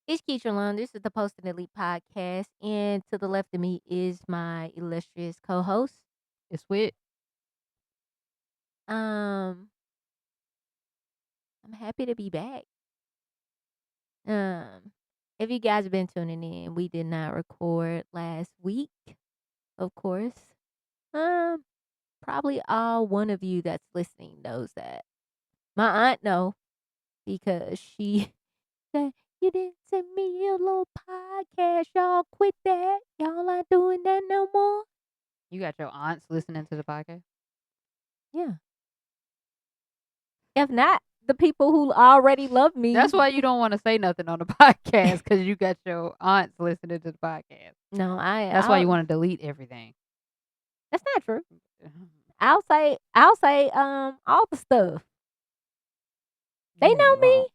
It's Ketra. This is the Post and Elite podcast, and to the left of me is my illustrious co-host. It's Whit. Um, I'm happy to be back. Um, if you guys have been tuning in, we did not record last week, of course. Um, Probably all one of you that's listening knows that. My aunt know because she said you didn't send me a little podcast. Y'all quit that. Y'all not doing that no more. You got your aunts listening to the podcast? Yeah. If not, the people who already love me. That's why you don't want to say nothing on the podcast because you got your aunts listening to the podcast. No, That's why you want to delete everything. That's not true. I'll say all the stuff. They Yeah, know you me.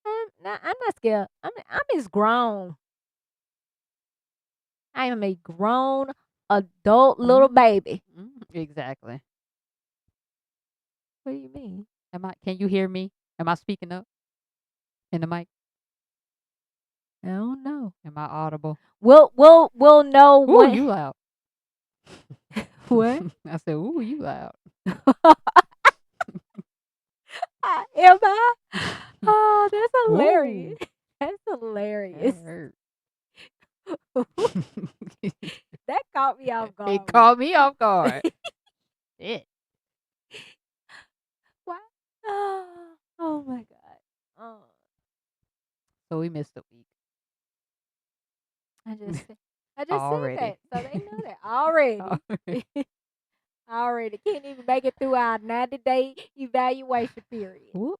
won't. I'm not scared. I'm just grown. I am a grown adult little baby. Exactly. What do you mean? Can you hear me? Am I speaking up in the mic? I don't know. Am I audible? We'll know Ooh, when. you loud. What? I said, ooh, you loud. Am I? Oh, that's hilarious. Ooh, That's hilarious. that hurt. That caught me off guard. It caught me off guard. Shit. What? Oh my god. Oh, So we missed a week. I just said Already. that, so they know that already. Already can't even make it through our 90-day evaluation period. Whoops.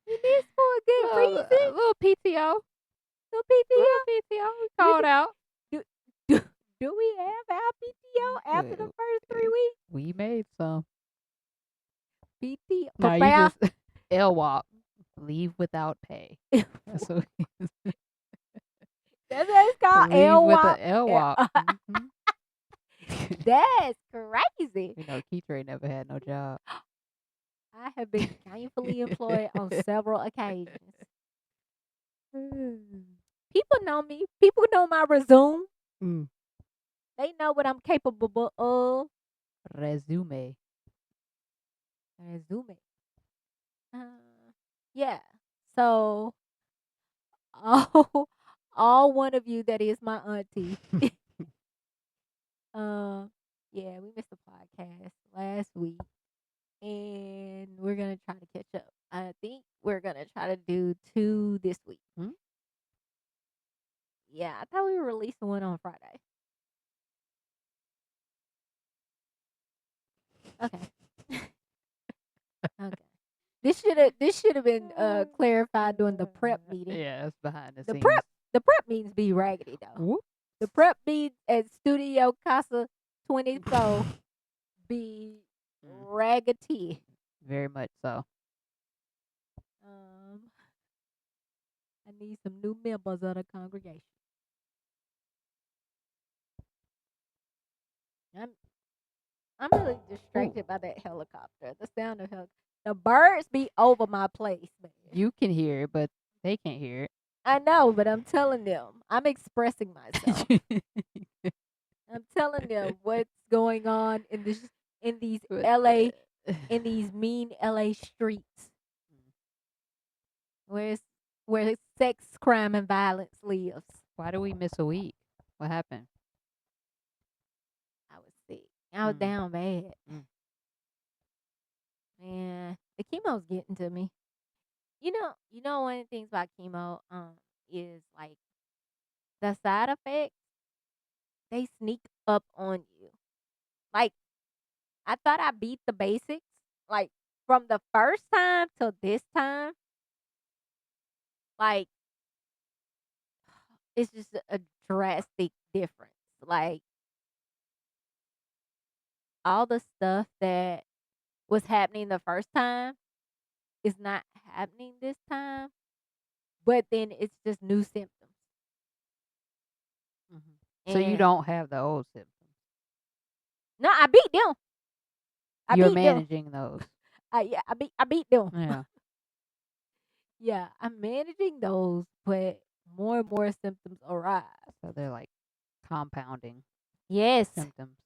We missed for a good reason. A little PTO. Little PTO. PTO. We called out. Do we have our PTO after the first 3 weeks? We made some. PTO. No, you just LWOP. Leave without pay. That's what That's what it's called. Leave with LWOP. a LWOP. That's crazy. You know, Ketra ain't never had no job. I have been gainfully employed on several occasions. People know me. People know my resume. Mm. They know what I'm capable of. Resume. Yeah. So, all one of you that is my auntie. Yeah, we missed the podcast last week, and we're gonna try to catch up. I think we're gonna try to do 2 this week. Hmm? Yeah, I thought we were releasing one on Friday. Okay. Okay. This should have been clarified during the prep meeting. Yeah, it's behind the The scenes. prep meetings be raggedy though. Whoop. The prep meetings at Studio Casa 24 be raggedy. Very much so. I need some new members of the congregation. I'm really distracted by that helicopter. The sound of the birds be over my place, man. You can hear it, but they can't hear it. I know, but I'm telling them. I'm expressing myself. I'm telling them what's going on in these LA in these mean LA streets. Where sex, crime, and violence lives. Why do we miss a week? What happened? I was sick. I was down bad. Man, the chemo's getting to me. You know one of the things about chemo is like the side effects, they sneak up on you. Like, I thought I beat the basics. Like, from the first time till this time, like, it's just a drastic difference. Like, all the stuff that was happening the first time is not happening this time, but then it's just new symptoms. So you don't have the old symptoms. No, I beat them. You're managing those. I beat them. Yeah. Yeah, I'm managing those, but more and more symptoms arise. So they're like compounding Yes, symptoms.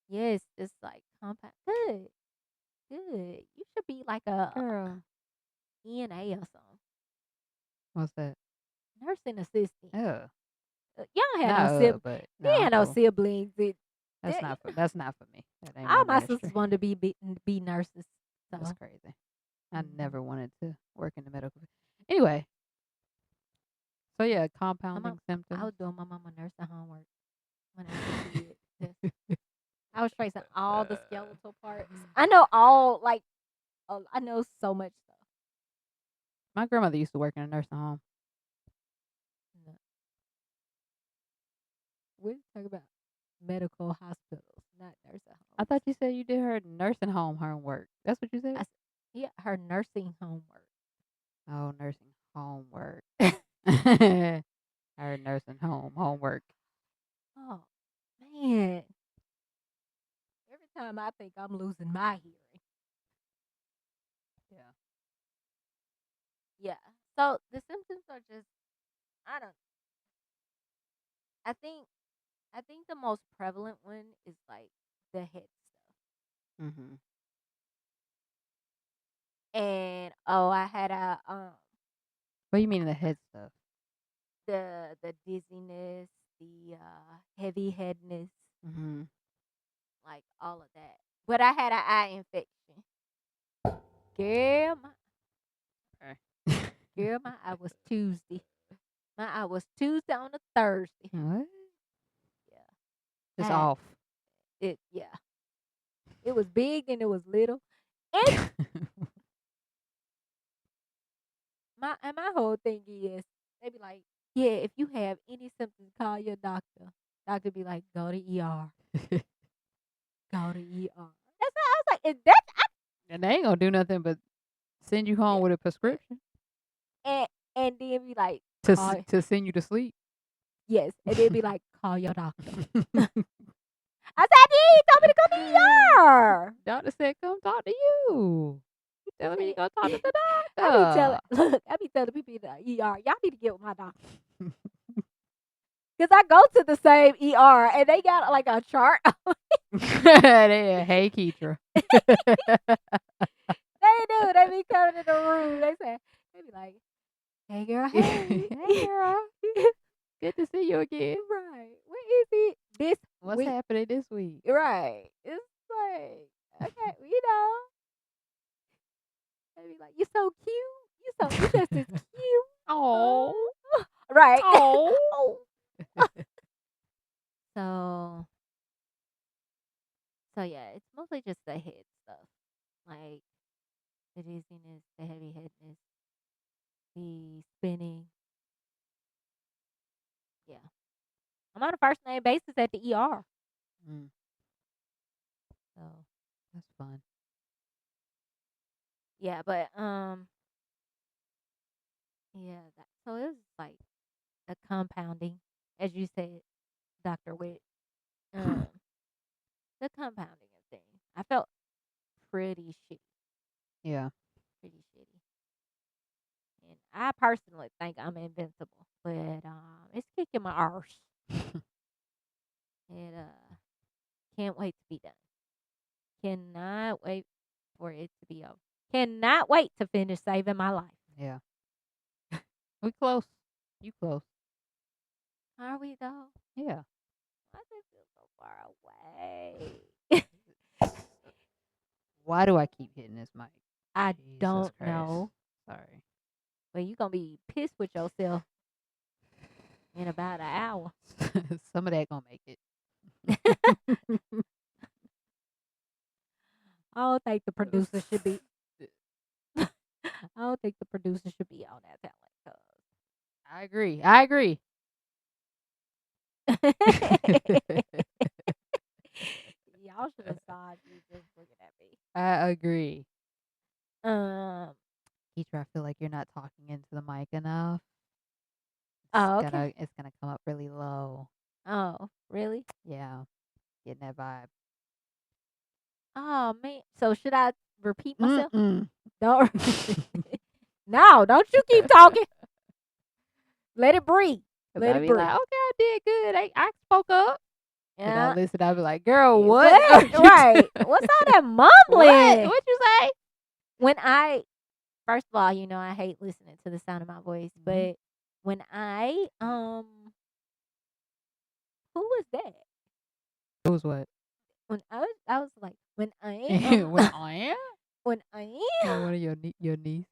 yes, it's like compound. Good, good. You should be like a Girl, ENA or something, what's that? nursing assistant. Ugh. Y'all had no Not sib. but no, They I'm had no cool. siblings. That's not for me. That ain't my All my sisters ministry. wanted to be nurses. That's So crazy. I mhm. never wanted to work in the medical. Anyway, so yeah, my mom, compounding I symptoms. was doing my mama nursing homework when I was a kid. I was tracing all the skeletal parts. I know all like I know so much stuff. My grandmother used to work in a nursing home. No, we're talking about medical hospitals, not nursing I homes. thought you said you did her nursing home homework. That's what you I said? s- yeah, her nursing homework. Oh, nursing homework. Her nursing home homework. Oh man, every time I think I'm losing my hearing. Yeah. Yeah. So the symptoms are just I don't. I think the most prevalent one is like the head stuff. Mhm. And oh, I had a What do you mean the head stuff? the dizziness, the heavy headness, Mhm. like all of that. But I had an eye infection. Girl, Okay. my eye was Tuesday. My eye was Tuesday on a Thursday. What? Yeah. Just Had off. it yeah. It was big and it was little. And my whole thing is they be like, yeah, if you have any symptoms, call your doctor. Doctor be like, go to ER. Go to ER. That's what I was like, is that And they ain't gonna do nothing but send you home yeah. with a prescription And and then be like, call to send you to sleep. yes. And then be like, call your doctor. I said, he told me to go to ER. Doctor said, "Come talk to you." You He telling me to go talk to said, the I be telling doctor? look, I be telling people in the ER, y'all need to get with my doctor. Cause I go to the same ER and they got like a chart. Hey, Ketra. They do. They be coming in the room. They be like, hey girl, hey. Hey, girl. Good to see you again. Right. What is it this What's week? happening this week? Right. It's like, okay, you know. They be like, you so cute. You just as cute. Oh, Right. oh. Oh. So yeah, it's mostly just the head stuff. Like the dizziness, the heavy headedness, the spinning. Yeah. I'm on a first name basis at the ER. Mm, So that's fun. yeah, but yeah, so it was like a compounding, as you said, Dr. Whit. Um, the compounding of things. I felt pretty shitty, Yeah. pretty shitty. And I personally think I'm invincible, but it's kicking my arse. It can't wait to be done. Cannot wait for it to be over. Cannot wait to finish saving my life. Yeah. We close. You close. Are we though? Yeah. Why does it feel so far away? Why do I keep hitting this mic? I Jesus don't Christ. know. Sorry. But you gonna be pissed with yourself in about an hour. Some of that gonna make it. I don't think the producer should be. I don't think the producer should be on that talent. I agree. I agree. Y'all should have saw you just looking at me. I agree. Um. Keitra, I feel like you're not talking into the mic enough. Oh, okay. It's gonna come up really low. Oh, really? Yeah. Getting that vibe. Oh man. So should I repeat myself? Mm-mm. Don't. No, don't you keep talking. Let it breathe. Cause Let I it be breathe. like, okay, I did good. I spoke up. And I Yeah. listen. I be like, girl, what? What? are you Right. ta- What's all that what? mumbling? What you say? When I first of all, I hate listening to the sound of my voice, Mhm. but when I who was that? It was what? When I was like, when I when I am when I like one of your niece.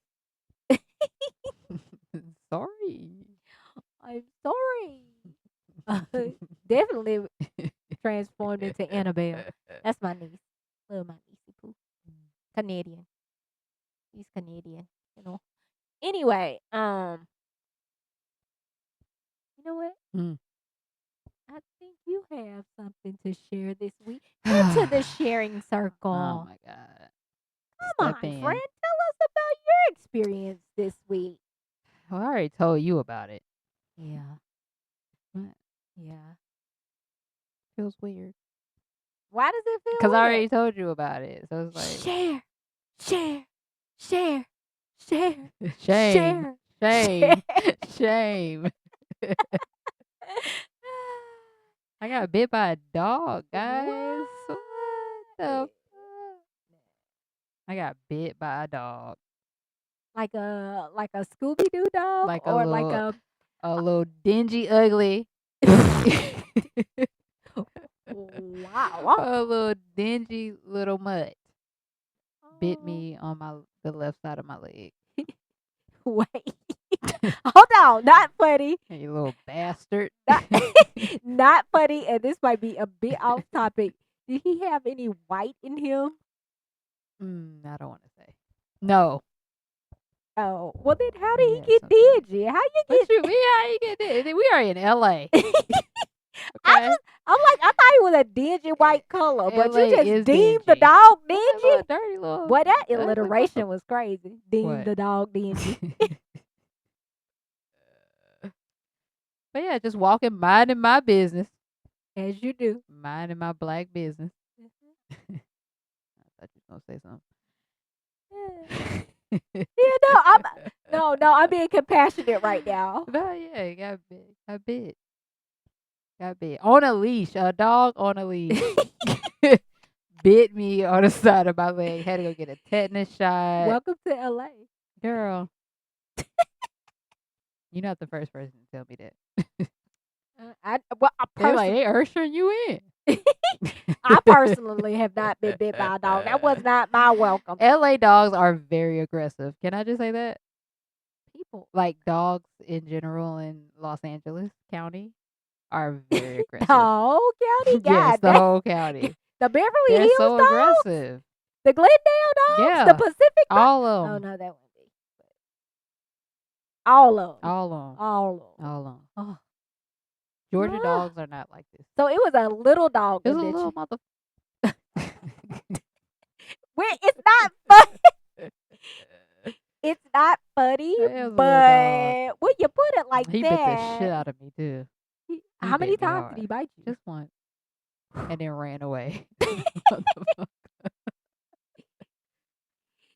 Sorry. I'm sorry. Definitely transformed into Annabelle. That's my niece. Little my niecey poo. Canadian. He's Canadian. Anyway, you know what? Mm. I think you have something to share this week. Into the sharing Oh circle. my god. Come Step on, friend. in. Tell us about your experience this week. Well, I already told you about it. Yeah. What? Yeah. Feels weird. Why does it feel Because I weird? already told you about it. So it's like Share, share, share, share, shame. share. Shame. Shame. I got bit by a dog, guys. What the What? fuck? I got bit by a dog. Like a Scooby Doo dog Like or like a a little dingy ugly. wow. A little dingy little mutt bit Oh, me on the left side of my leg. wait. Hold on, not funny. Hey, you little bastard. Not, not funny, and this might be a bit off topic. Did he have any white in him? I don't want to say. No. Oh, well then how He did had he get something. dingy? How you What get? you mean? How you get this? We are in LA. Okay. I'm like, I thought he was a dingy white color, but you LA just is deemed the dingy. dog That's a little dingy. dirty little. Boy, that That's like what the alliteration was crazy. Deemed what? the dog dingy. But yeah, just walking, minding my business, As you do. minding my black business. Mhm. I thought you was gonna say Yeah. something. No, I'm being compassionate right now. No, yeah, you got bit. Got bit. On a leash. A dog on a leash. Bit me on the side of my leg. Had to go get a tetanus shot. Welcome to LA. Girl, you're not the first person to tell me that. I They like, they ushering you in. I personally have not been bit by a dog. That was not my welcome. LA dogs are very aggressive. Can I just say that? People, Like dogs in general in Los Angeles County are very the aggressive. whole county, Yes, God, the whole county. the Beverly They're Hills so dogs, aggressive. the Glendale dogs, the Yeah, Pacific dogs. all of Oh them. no, that wouldn't be. All of them. All of them. All of them. All of them. Oh. Georgia Ah. dogs are not like this. So it was a little dog. It was a that little you- mother. Wait, it's not funny. It's not funny, It was a little dog. but when you put it like He bit the shit that, out of me too. He how many bit me times did he hard. bite you? Just once. And then ran away.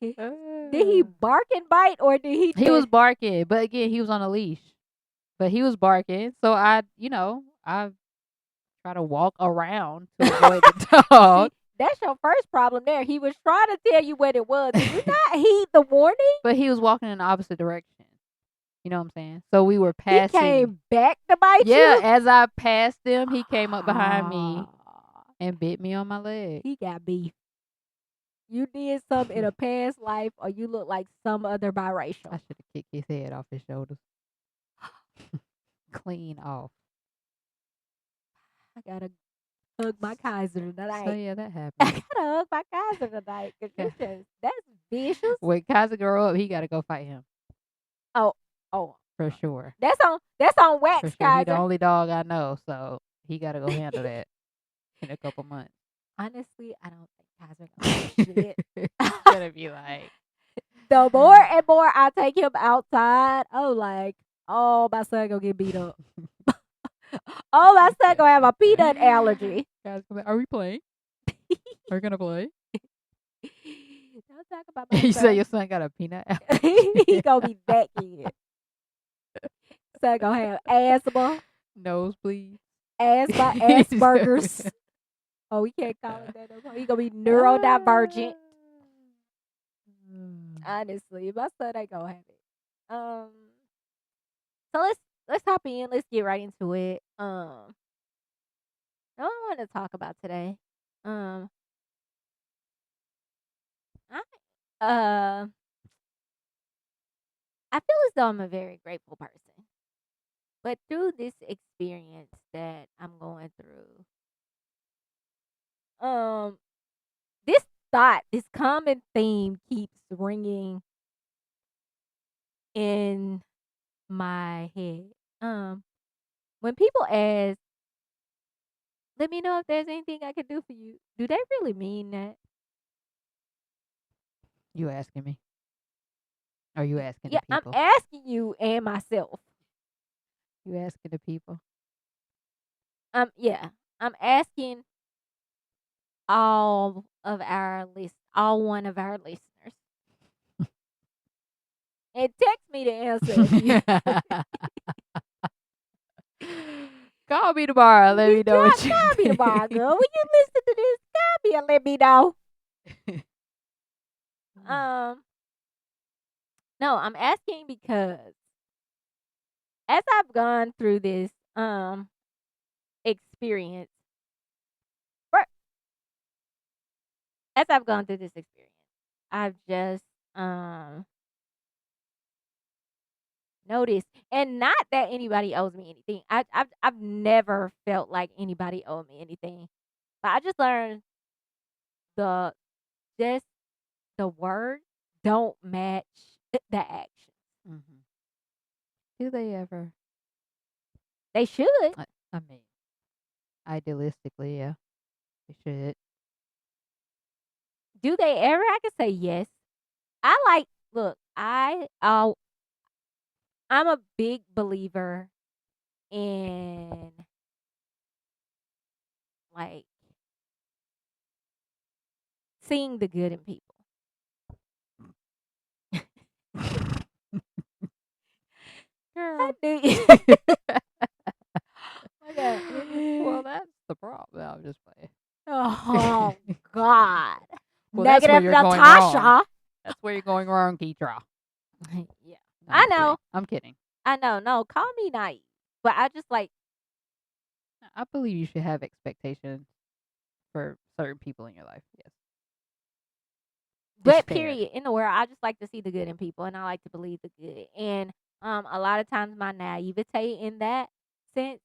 Did he bark and bite, or did he? He was Just, barking, but again, he was on a leash. But he was barking, so I try to walk around to avoid the dog. See, that's your first problem there. He was trying to tell you what it was. Did you not heed the warning? But he was walking in the opposite direction. You know what I'm saying? So we were He passing. came back to bite Yeah, you. as I passed him, he came up behind me Ah, and bit me on my leg. he got beef. You did something in a past life, or you look like some other I biracial. should have kicked his head off his shoulders. Clean off. I gotta hug my Kaiser So tonight. yeah, that I happened. gotta hug my Kaiser tonight because you just that's vicious. When Kaiser grow up, he got to go fight him Oh, oh, for sure. that's on For wax, sure, he the Kaiser. only dog I know, so he got to go handle that in a couple months. Honestly, I don't think Kaiser gonna do shit. He's gonna be like, The more and more I take him outside, oh like, oh my son gonna get beat up. Oh my son gonna have a peanut allergy. guys, are we playing? Are we gonna play? Don't talk about my You say son. your son got a peanut allergy? He gonna be that kid. Son gonna have asthma, Nosebleed. Asperger's. Oh, we can't call it that no more. He gonna be neurodivergent. Honestly, my son ain't gonna have it. So let's hop in. Let's get right into it. What I want to talk about today. Um, I uh, I feel as though I'm a very grateful person, but through this experience that I'm going through, um, this this common theme keeps ringing in my head. Um, when people ask, "Let me know if there's anything I can do for you," do they really mean that? You asking me? Are you asking the Yeah, I'm people? asking you and myself. You asking the people? Yeah, I'm asking all one of our listeners, and text me the answer if you. Call me tomorrow. Let You me know what you call me tomorrow, think. girl. When you listen to this, call me and let me know. Um, no, I'm asking because as I've gone through this experience, or as I've gone through this experience, I've just noticed, and not that anybody owes me anything. I've never felt like anybody owed me anything, but I just learned the just the words don't match the action. Mhm. Do they ever? They should. I mean, idealistically, yeah, they should. Do they ever? I can say yes. I like. Look, I'm a big believer in like seeing the good in people. I Girl. do. Okay. Well, that's the problem. No, I'm just playing. Oh God. Well, that's where Negative you're going wrong. Natasha. That's where you're going wrong, Ketra. Yeah. No, I I'm know. kidding. I'm kidding. I know. No, call me naive. But I just like I believe you should have expectations for certain people in your life. Yes, it's but fair. period in the world, I just like to see the good in people and I like to believe the good. And a lot of times my naivete in that sense,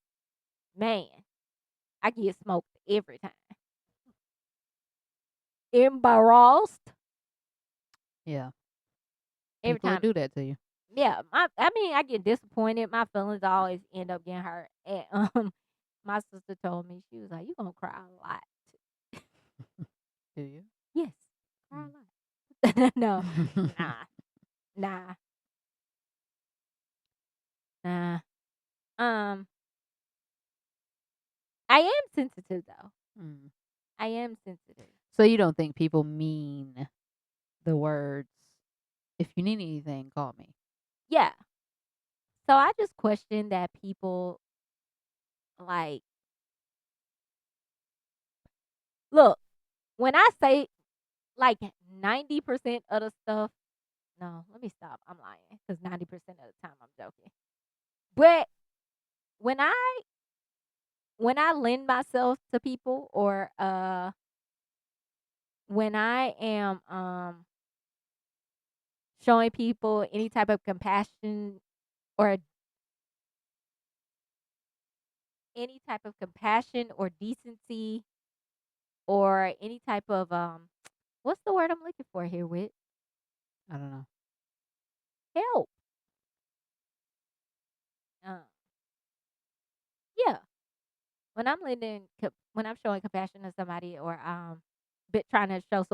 man, I get smoked every time. Embarrassed Yeah, every people will time. do that to you. Yeah, I mean, I get disappointed. My feelings always end up getting hurt. And my sister told me, she was like, "You gonna cry a lot." Do you? Yes, cry Mm. a lot. No, nah, nah, nah. Um, I am sensitive though. Mm. I am sensitive. So you don't think people mean the words? If you need anything, call me. Yeah. So I just question that people like look, when I say like 90% of the stuff, no, let me stop. I'm lying because 90% of the time I'm joking. But when I when I lend myself to people or when I am showing people any type of compassion or any type of compassion or decency or any type of what's the word I'm looking for here with I don't know. help. Uh, yeah, when I'm when I'm showing compassion to somebody or bit trying to show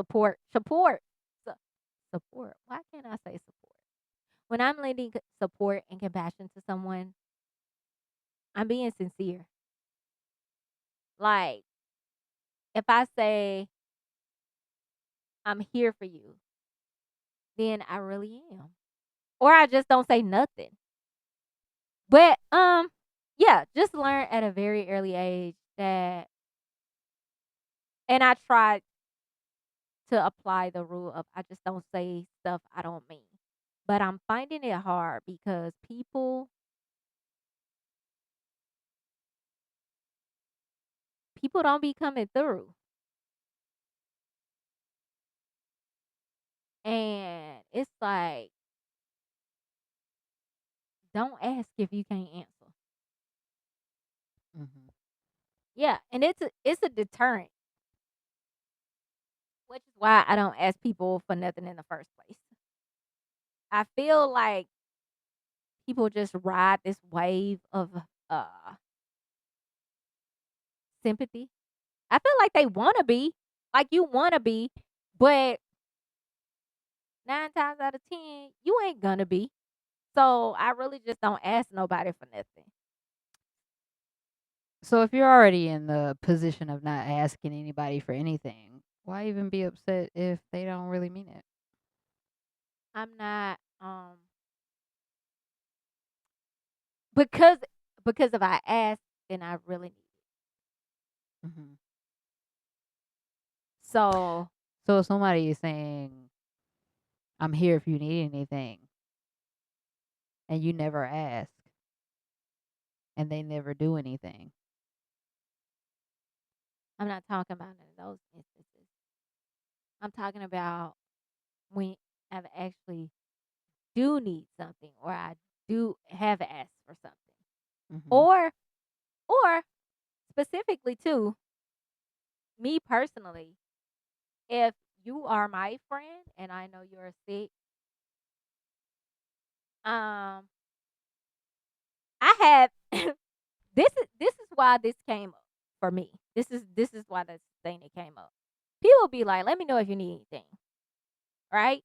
su- support. Why can't I say support? When I'm lending support and compassion to someone, I'm being sincere. Like if I say I'm here for you, then I really am. Or I just don't say nothing. But yeah, just learn at a very early age that, and I tried to apply the rule of I just don't say stuff I don't mean. But I'm finding it hard because people don't be coming through. And it's like, don't ask if you can't answer. Mhm. Yeah, and it's a deterrent, which is why I don't ask people for nothing in the first place. I feel like people just ride this wave of uh sympathy. I feel like they want to be, like you want to be, but 9 times out of 10, you ain't gonna be. So I really just don't ask nobody for nothing. So if you're already in the position of not asking anybody for anything, why even be upset if they don't really mean it? I'm not because if I ask, then I really need it. Mhm. So So if somebody is saying, "I'm here if you need anything," and you never ask, and they never do anything. I'm not talking about none of those instances. I'm talking about when I actually do need something or I do have asked for something. Mhm. Or or specifically too, me personally, if you are my friend and I know you're sick, um, I have this is why this came up for me. This is why this thing that came up. People be like, "Let me know if you need anything," right?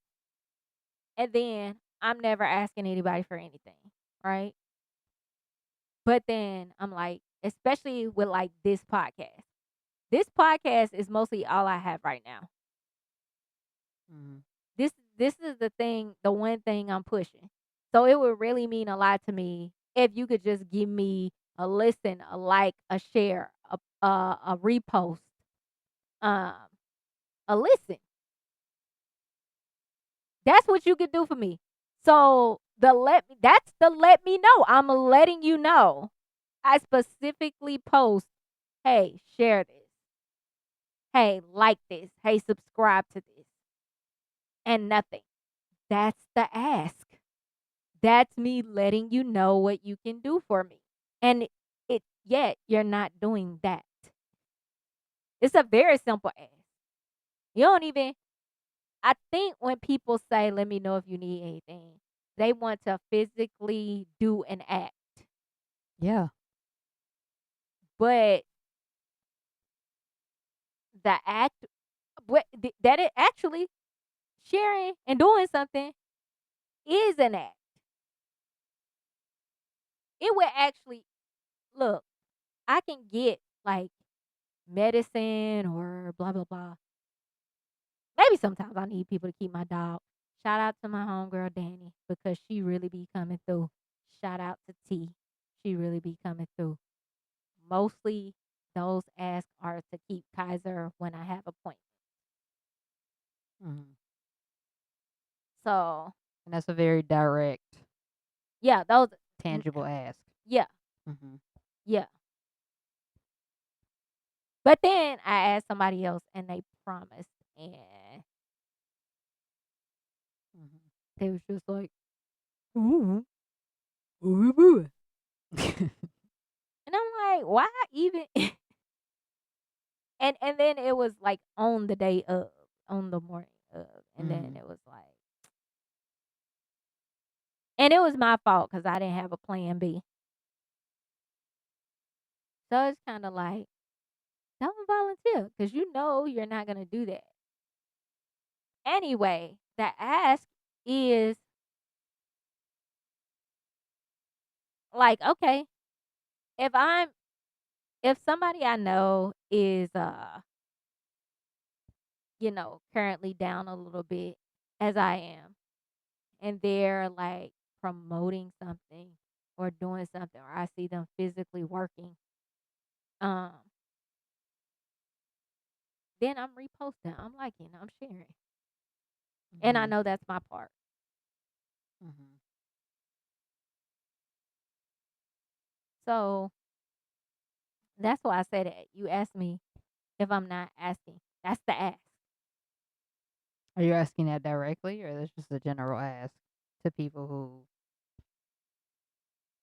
And then I'm never asking anybody for anything, right? But then I'm like, especially with like this podcast. This podcast is mostly all I have right now. Mhm. This is the one thing I'm pushing. So it would really mean a lot to me if you could just give me a listen, a like, a share, a repost, um, a listen. That's what you could do for me. So that's the let me know. I'm letting you know. I specifically post, hey, share this. Hey, like this. Hey, subscribe to this. And nothing. That's the ask. That's me letting you know what you can do for me. And yet you're not doing that. It's a very simple ask. You don't even I think when people say, let me know if you need anything, they want to physically do an act. Yeah. But the act, that it actually sharing and doing something is an act. It would actually, look, I can get like medicine or blah, blah, blah. Maybe sometimes I need people to keep my dog. Shout out to my homegirl Danny because she really be coming through. Shout out to T. She really be coming through. Mostly those asks are to keep Kaiser when I have appointments. Mhm. So And that's a very direct, yeah, those tangible ask. yeah, Mhm. yeah. But then I asked somebody else and they promised and Mhm. they was just like, ooh, ooh, ooh. And I'm like, why even and then it was like on the day of, on the morning of, and then Mhm. it was like, and it was my fault because I didn't have a plan B. So it's kind of like, don't volunteer because you know you're not gonna do that anyway. The ask is like, okay, if I'm if somebody I know is currently down a little bit as I am, and they're like promoting something or doing something, or I see them physically working, um, then I'm reposting, I'm liking, I'm sharing. And I Mhm. know that's my part. Mhm. So that's why I say that. You ask me if I'm not asking. That's the ask. Are you asking that directly, or that's just a general ask to people who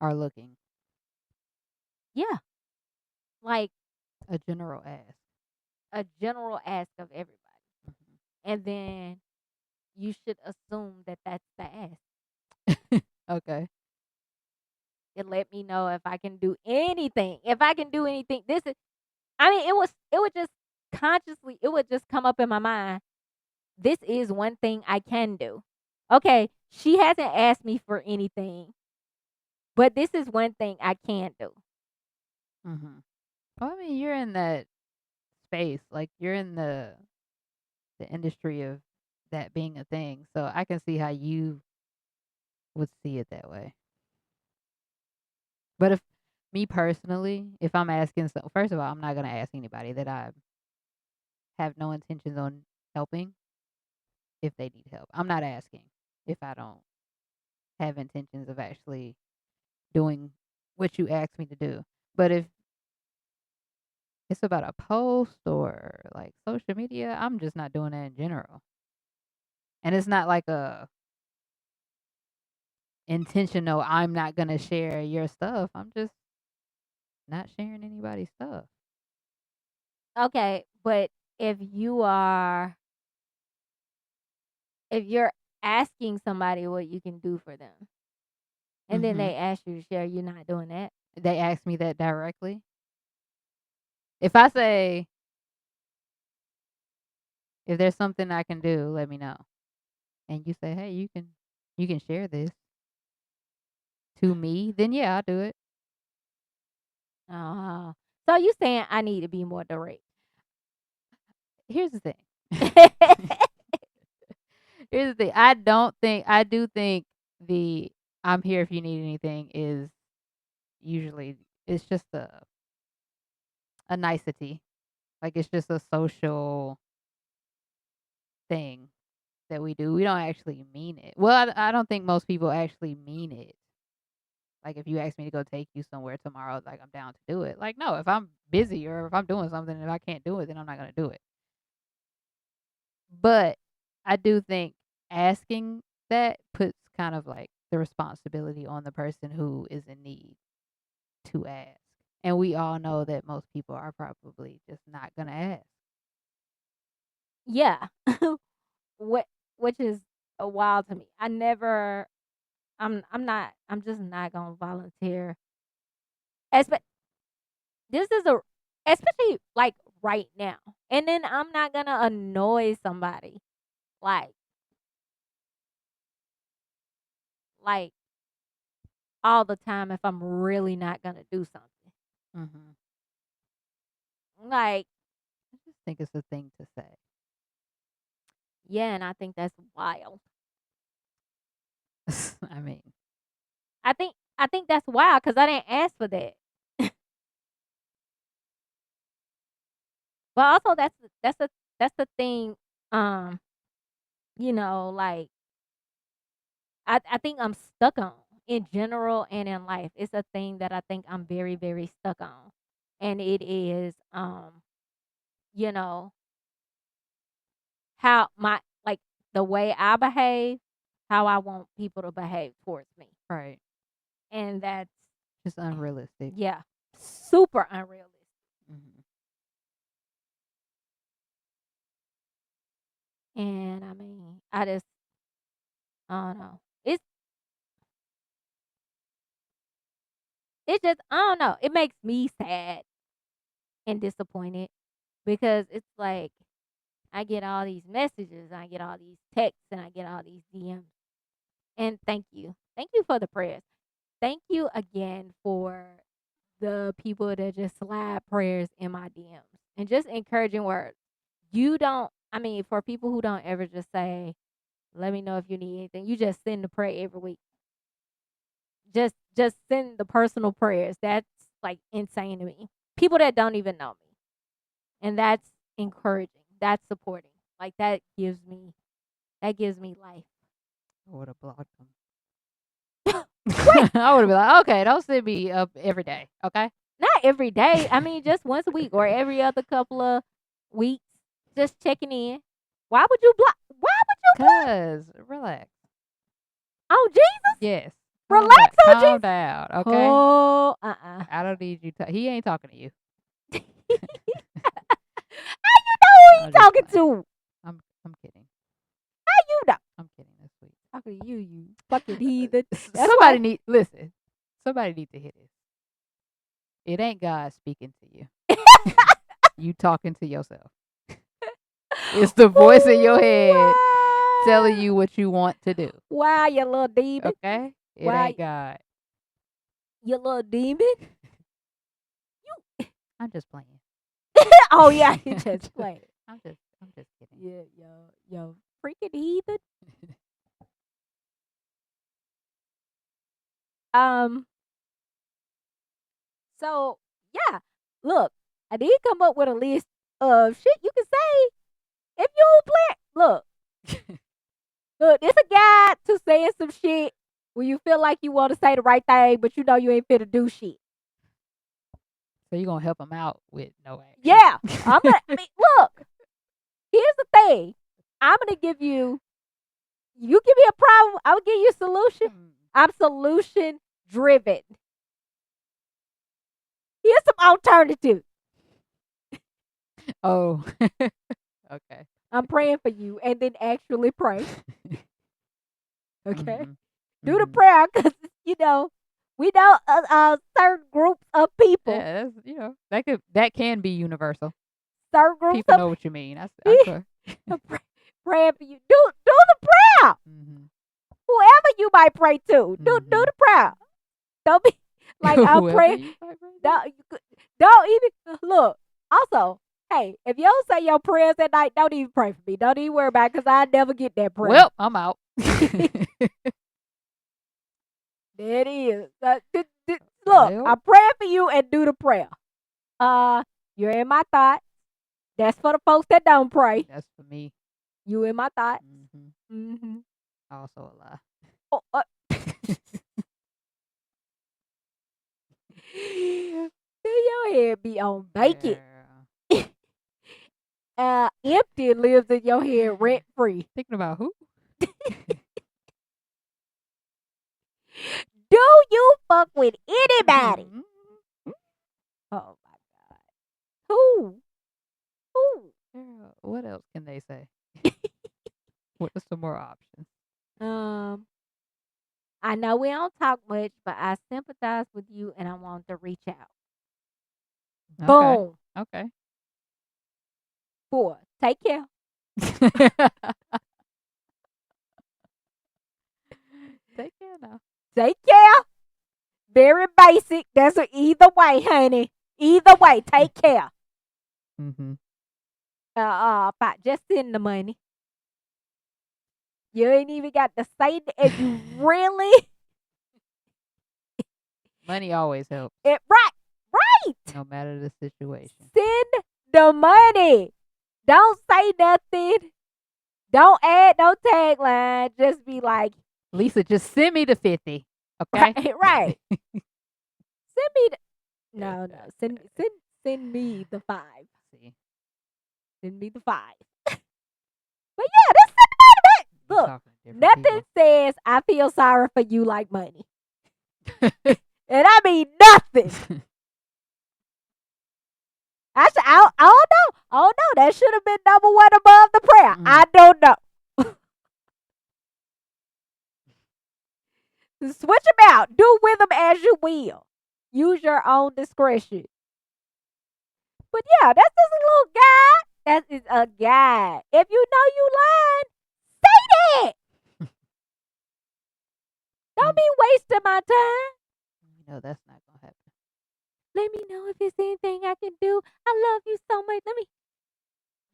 are looking? Yeah. Like A general ask. a general ask of everybody. Mhm. And then you should assume that that's the ask. Okay. It let me know if I can do anything. If I can do anything. This is I mean, it would just consciously it would just come up in my mind. This is one thing I can do. Okay, she hasn't asked me for anything, but this is one thing I can do. Mhm. Well, I mean, you're in that space, like you're in the industry of that being a thing. So I can see how you would see it that way. But if me personally, if I'm asking, so first of all, I'm not gonna ask anybody that I have no intentions on helping if they need help. I'm not asking if I don't have intentions of actually doing what you asked me to do. But if it's about a post or like social media, I'm just not doing that in general. And it's not like a intentional, I'm not going to share your stuff. I'm just not sharing anybody's stuff. Okay, but if you are if you're asking somebody what you can do for them, and then Mhm. they ask you to share, you're not doing that. They ask me that directly. If I say, if there's something I can do, let me know. And you say, "Hey, you can share this to me." Then yeah, I'll do it. Oh, so you saying I need to be more direct? Here's the thing. Here's the thing. I do think the I'm here if you need anything is usually it's just a nicety. Like it's just a social thing that we do. We don't actually mean it. Well, I don't think most people actually mean it. Like if you ask me to go take you somewhere tomorrow, like I'm down to do it. Like no, if I'm busy or if I'm doing something and I can't do it, then I'm not gonna do it. But I do think asking that puts kind of like the responsibility on the person who is in need to ask. And we all know that most people are probably just not gonna ask. Yeah. what which is a wild to me. I never I'm not I'm just not gonna volunteer. Espe- this is a especially like right now. And then I'm not gonna annoy somebody like like all the time if I'm really not gonna do something. Mhm. Like, I just think it's a thing to say. yeah, and I think that's wild. I mean, I think that's wild because I didn't ask for that. But also that's the thing, um, like I think I'm stuck on in general and in life. It's a thing that I think I'm very, very stuck on. And it is you know, how my like the way I behave, how I want people to behave towards me. right. And that's Just unrealistic. yeah, super unrealistic. Mhm. And I mean, I don't know. It's just I don't know. It makes me sad and disappointed because it's like I get all these messages, I get all these texts, and I get all these DMs. And thank you. Thank you for the prayers. Thank you again for the people that just slide prayers in my DMs and just encouraging words. You don't, I mean, for people who don't ever just say, Let me know if you need anything. You just send the prayer every week. Just send the personal prayers. That's like insane to me. People that don't even know me. And that's encouraging. That's supporting. Like that gives me life. I would have blocked them. What? I would have been like, okay, don't send me up every day. Okay. Not every day. I mean, just once a week or every other couple of weeks. Just checking in. Why would you block? Why would you block? Cause relax. Oh, Jesus? Yes. Relax on Calm Jesus. down. Okay. Oh, I don't need you. He ain't talking to you. How you know who he I'm just talking playing. to? I'm kidding. How you know? I'm kidding. That's sweet. Talking to you fucking heathen. That's Somebody why. need listen. Somebody need to hear this. It ain't God speaking to you. You talking to yourself. It's the voice in your head telling you what you want to do. Wow, you little demon. Okay? It Why, ain't God. you little demon. I'm just playing. Oh yeah, you just playing. I'm just kidding. Yeah, yo, freaking heathen. Um. So yeah, look, I did come up with a list of shit you can say if you don't play. Look, it's a guide to saying some shit when you feel like you want to say the right thing, but you know you ain't fit to do shit. So you gonna help him out with no action? Yeah, I mean, look. Here's the thing. I'm gonna give you. You give me a problem, I'll give you a solution. I'm solution driven. Here's some alternative. Oh. Okay. I'm praying for you, and then actually pray. Okay, do the Mhm. prayer because we know certain groups of people, Yeah, that can be universal. certain groups People of know what you mean. I people could. praying for you. Do the prayer. Mhm. Whoever you might pray to, do Mhm. the prayer. Don't be like I'm Whoever praying. you fight for. Don't even look. Also, hey, if you don't say your prayers at night, don't even pray for me. Don't even worry about it because I never get that prayer. Well, I'm out. There it is. Look, Well. I'm praying for you and do the prayer. You're in my thoughts. That's for the folks that don't pray. That's for me. You in my thoughts. Mhm. Mm-hmm. Also a lie. Oh, your head be on bacon. Yeah. Empty lives in your head rent free. Thinking about who? Do you fuck with anybody? Mhm. Oh my god. Who? Who? Girl, what else can they say? What are some more options? Um, I know we don't talk much, but I sympathize with you and I want to reach out. Okay. Boom. Okay. 4. Take care. Take care now. Take care. Very basic. That's either way, honey. Either way, take care. Mm-hmm. Just send the money. You ain't even got to say that if you really Money always helps, right. no matter the situation. Send the money. Don't say nothing. Don't add no tagline. Just be like, Lisa, just send me the 50. Okay. right. Send me the no. Send me the 5. See, Send me the 5. But yeah, that's send the money back. you Look, talking to different nothing people. says I feel sorry for you like money. And I mean nothing. I don't know. I don't know. That should have been number 1 above the prayer. I don't know. Switch them out. Do with them as you will. Use your own discretion. But yeah, that's just a little guide. That is a guide. If you know you lying, say that. Don't be wasting my time. No, that's not gonna happen. Let me know if there's anything I can do. I love you so much.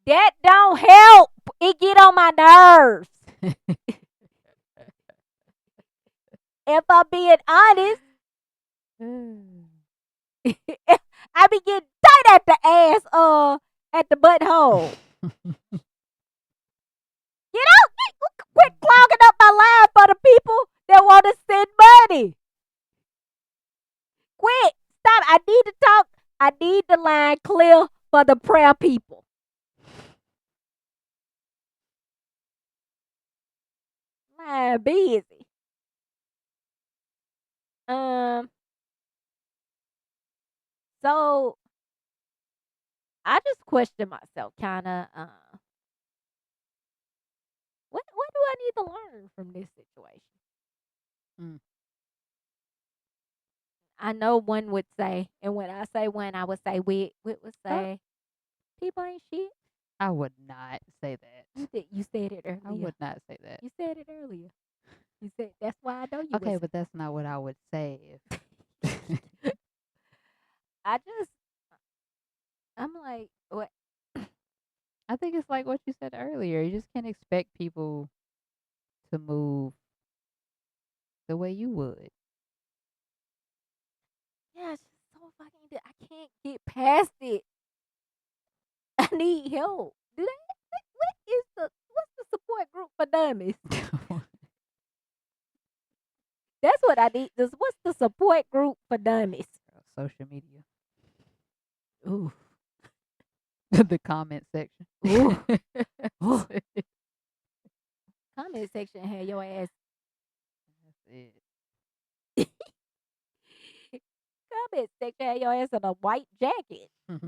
That don't help. It get on my nerves. If I'm being honest, I be getting tight at the ass, at the butthole. You know, quit clogging up my line for the people that want to send money. Quit. Stop. I need to talk. I need the line clear for the prayer people. Line busy. Um. So I just question myself, kind of. What do I need to learn from this situation? Mm. I know one would say, and when I say one, I would say Whit would Huh? say, people ain't shit. I would not say that. You said it I earlier. would not say that. You said it earlier. You said that's why I know you Okay, was. but that's not what I would say if I just I'm like, what? I think it's like what you said earlier. You just can't expect people to move the way you would. Yeah, it's just so fucking. I can't get past it. I need help. Do they? What is the? What's the support group for dummies? That's what I need. What's the support group for dummies? Social media. Ooh, The comment section. ooh, ooh. Comment section had your ass. That's Comment section had your ass in a white jacket. it.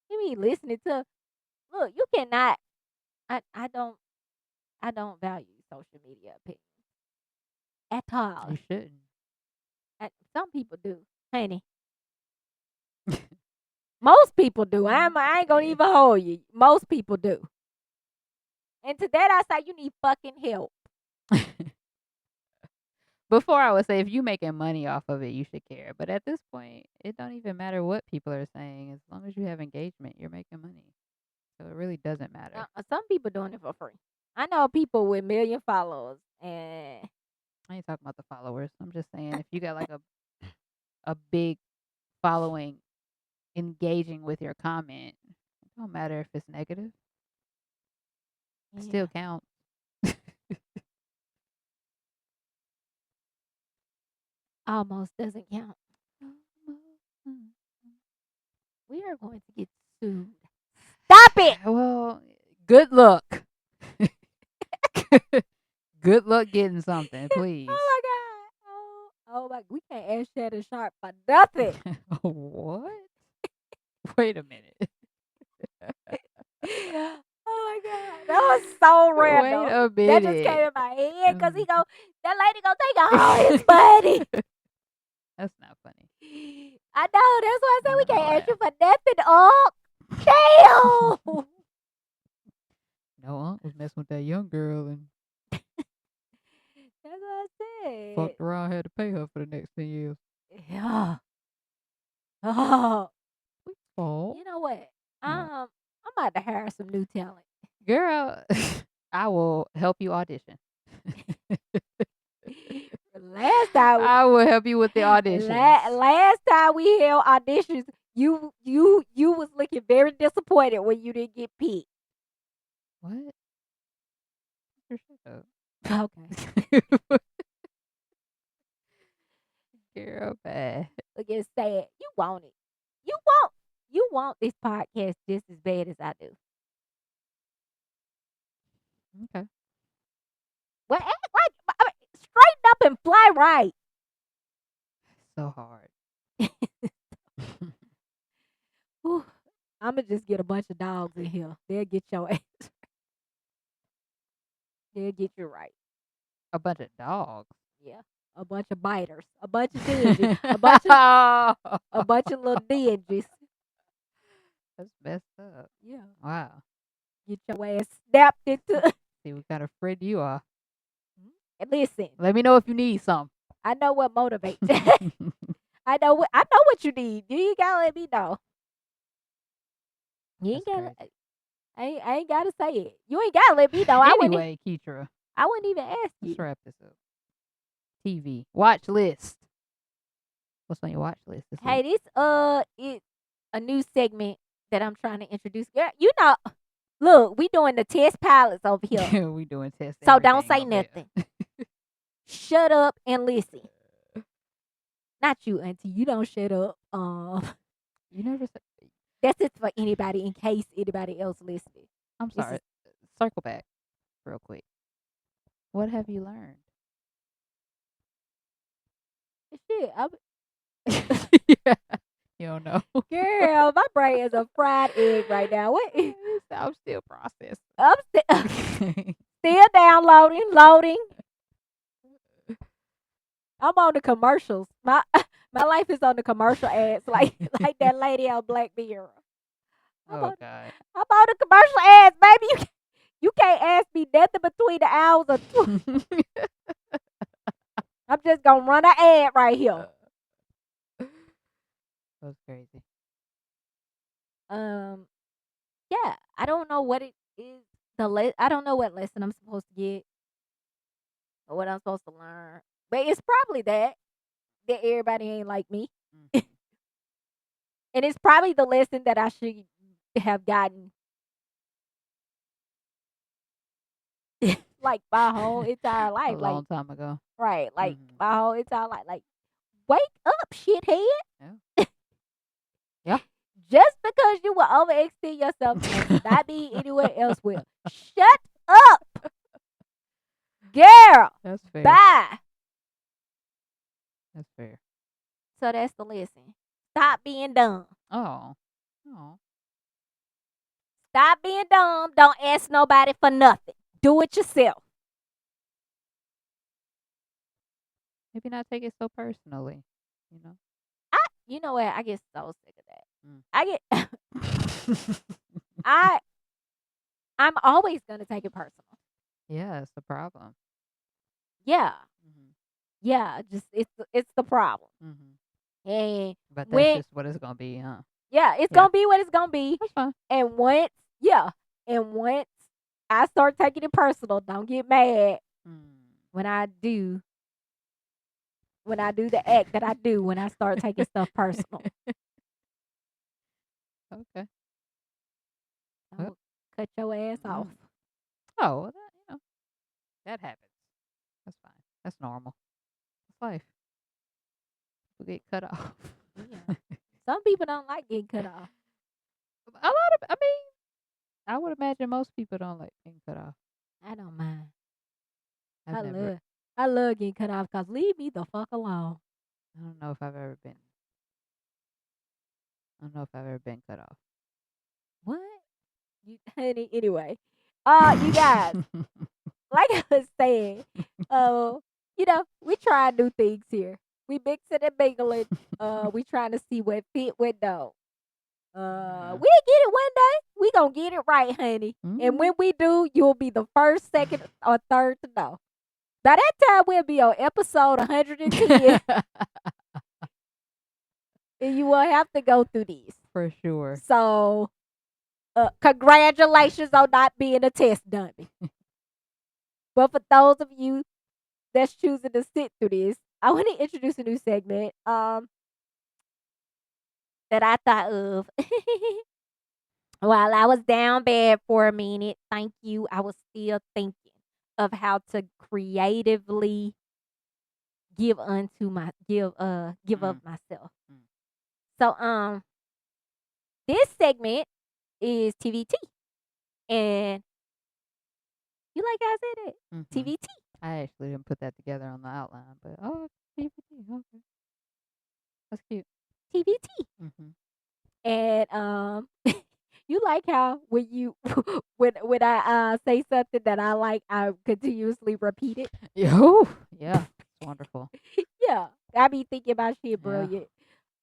You mean listening to? Look, you cannot. I don't. I don't value social media opinions at all. You shouldn't. Some people do, honey. Most people do. I ain't gonna Yeah. even hold you. Most people do. And to that I say you need fucking help. Before I would say if you making money off of it, you should care. But at this point, it don't even matter what people are saying. As long as you have engagement, you're making money. So it really doesn't matter. Some people doing it for free. I know people with million followers, and I ain't talking about the followers. I'm just saying if you got like a big following engaging with your comment, it don't matter if it's negative. It yeah, still counts. almost doesn't count. We are going to get sued. Stop it! Well, good luck. Good luck getting something, please. Oh my god! Oh my! We can't ask Shannon Sharp for nothing. What? Wait a minute. Oh my god, that was so Wait random. a That just came minute. in my head because that lady gonna take all his money. That's not funny. I know. That's why I said we No, can't ask you for nothing. Oh, damn. no, Unc was messing with that young girl and That's what I said. fucked around. Had to pay her for the next 10 years. Yeah. Oh, Oh, you know what? what? I'm about to hire some new talent. Girl, I will help you audition. Last time, I will help you with the auditions. last time we held auditions, you was looking very disappointed when you didn't get picked. What? Shut Okay. up. Girl, bad. Look at sad. You want it. You want this podcast just as bad as I do. Okay. Well, act like straighten up and fly right. So hard. I'ma just get a bunch of dogs in here. They'll get your ass. They'll get you right. A bunch of dogs. Yeah. A bunch of biters. A bunch of dingies. a bunch of little dingies. That's messed up. Yeah. Wow. Get your ass snapped into. See what kind of friend you are. And listen, Let me know if you need some. I know what motivates. I know what you need. You ain't gotta let me know. You ain't That's gotta. crazy. I ain't gotta say it. You ain't gotta let me know. Anyway, Ketra, I wouldn't even ask let's you. wrap this up. TV watch list. What's on your watch list this Hey, week? this it's a new segment that I'm trying to introduce. Girl, look, we doing the test pilots over here. We doing test So don't everything say over here. nothing. Shut up and listen. Not you, Auntie. You don't shut up. You never said. That's it for anybody in case anybody else listening. I'm This sorry. is Circle back real quick. What have you learned? shit. Yeah, you don't know. Girl, my brain is a fried egg right now. What? I'm still processing. I'm still downloading, loading. I'm on the commercials. My my life is on the commercial ads, like that lady on Black Mirror. I'm Oh on, God. I'm on the commercial ads, baby. You can't ask me nothing between the hours of two. I'm just gonna run an ad right here. That's crazy. Um, yeah, I don't know what it is. I don't know what lesson I'm supposed to get or what I'm supposed to learn, but it's probably that everybody ain't like me, Mhm. and it's probably the lesson that I should have gotten like my whole entire A life, like long time ago. right, like Mhm. my whole entire life, like wake up, shithead. Yeah. Yeah. Just because you will overextend yourself does not mean anyone else will. Shut up, girl. That's fair. Bye. That's fair. So that's the lesson. Stop being dumb. Oh. Oh. Stop being dumb. Don't ask nobody for nothing. Do it yourself. Maybe not take it so personally. You know. You know what? I get so sick of that. Mm. I get I I'm always gonna take it personal. Yeah, it's a problem. Yeah. Mhm. Yeah. Just it's the problem. Mhm. And But that's when just what it's gonna be, huh? yeah, it's Yeah. gonna be what it's gonna be. That's fine. And once I start taking it personal, don't get mad Mm. when I do the act that I do when I start taking stuff personal. Okay. I Well. will cut your ass off. Mm. Oh, well, that happens. That's fine. That's normal. It's life. People get cut off. Yeah. Some people don't like getting cut off. A lot of. I mean, I would imagine most people don't like being cut off. I don't mind. I've I never. love I love getting cut off because leave me the fuck alone. I don't know if I've ever been. I don't know if I've ever been cut off. What? You honey, anyway. You guys, like I was saying, we try new things here. We mixing and mingling. We trying to see what fit, what don't. Yeah. We'll get it one day. We gonna get it right, honey. And when Mm. we do, you'll be the first, second, or third to know. By that time, we'll be on episode 110, and you will have to go through these. For sure. So, congratulations on not being a test dummy. But for those of you that's choosing to sit through this, I want to introduce a new segment that I thought of while I was down bad for a minute. Thank you. I was still thinking of how to creatively give unto my give of Mm. myself. Mm. So this segment is TVT. And you like how I said it? Mhm. TVT. I actually didn't put that together on the outline, but TBT. Okay, that's cute. TVT. Mhm. And you like how when you when I say something that I like, I continuously repeat it. Yo. Yeah. It's wonderful. Yeah. I be thinking about shit Yeah. brilliant.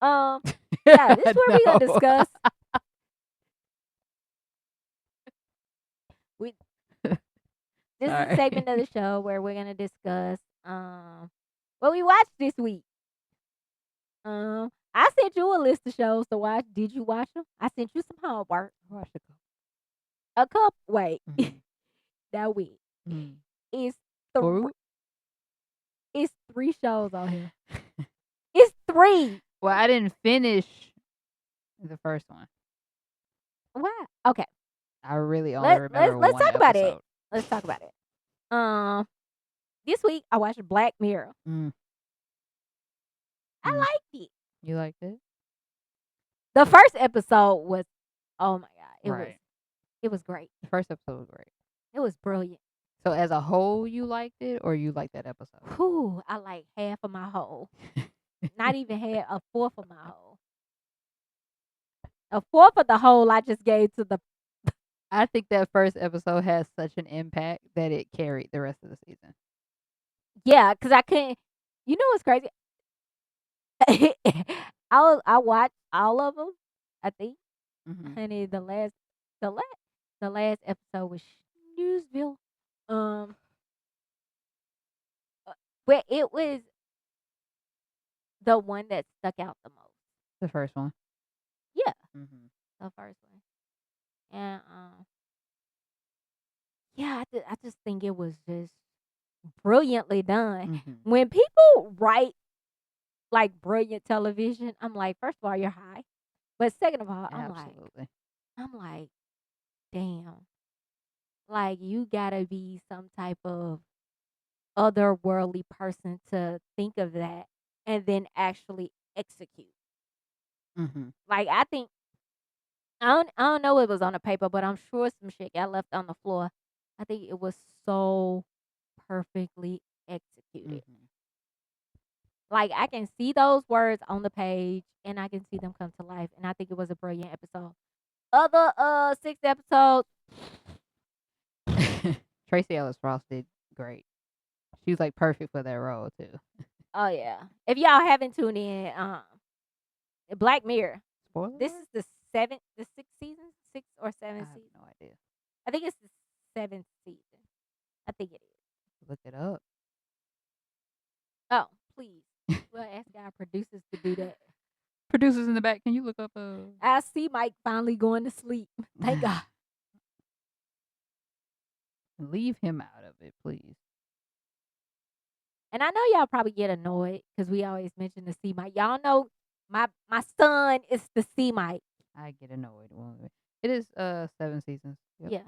Um yeah, this is where we gonna No. discuss we this is a Sorry. segment of the show where we're gonna discuss what we watched this week. I sent you a list of shows to watch. Did you watch them? I sent you some homework. Watch it go. A couple. Wait, Mhm. that week Mm. is three. For It's 3 shows on here. It's 3. well, I didn't finish the first one. Wow. Okay. I really only Let's remember let's one talk about it. episode. Let's talk about it. Um, this week I watched Black Mirror. Mm. I Mm. liked it. You liked it? The first episode was, oh my god, Right. it was great. The first episode was great. It was brilliant. So as a whole, you liked it, or you liked that episode? Whew, I like half of my whole. Not even half, a fourth of my whole. A fourth of the whole I just gave to the. I think that first episode has such an impact that it carried the rest of the season. Yeah, because I couldn't. You know what's crazy? I watched all of them. I think, Mhm. honey, the last the last episode was Newsville. Um, but it was the one that stuck out the most. The first one. Yeah, Mhm. the first one. And yeah, I just think it was just brilliantly done. Mhm. When people write like brilliant television, I'm like, first of all, you're high, but second of all, Absolutely. I'm like, damn, like you gotta be some type of otherworldly person to think of that and then actually execute. Mhm. Like I think I don't know what was on the paper, but I'm sure some shit got left on the floor. I think it was so perfectly executed. Mhm. Like I can see those words on the page and I can see them come to life. And I think it was a brilliant episode. Other 6 episodes. Tracy Ellis Ross did great. She was like perfect for that role too. Oh yeah. If y'all haven't tuned in, Black Mirror. Spoiler This alert? is the sixth season, sixth or I seventh have season. no idea. I think it's the seventh season. I think it is. Look it up. Oh, please. We'll ask our producers to do that. Producers in the back, can you look up I see Mike finally going to sleep. Thank God. leave him out of it, please. And I know y'all probably get annoyed because we always mention the C Mike. Y'all know my son is the C Mike. I get annoyed. It is 7 seasons. Yep. Yeah,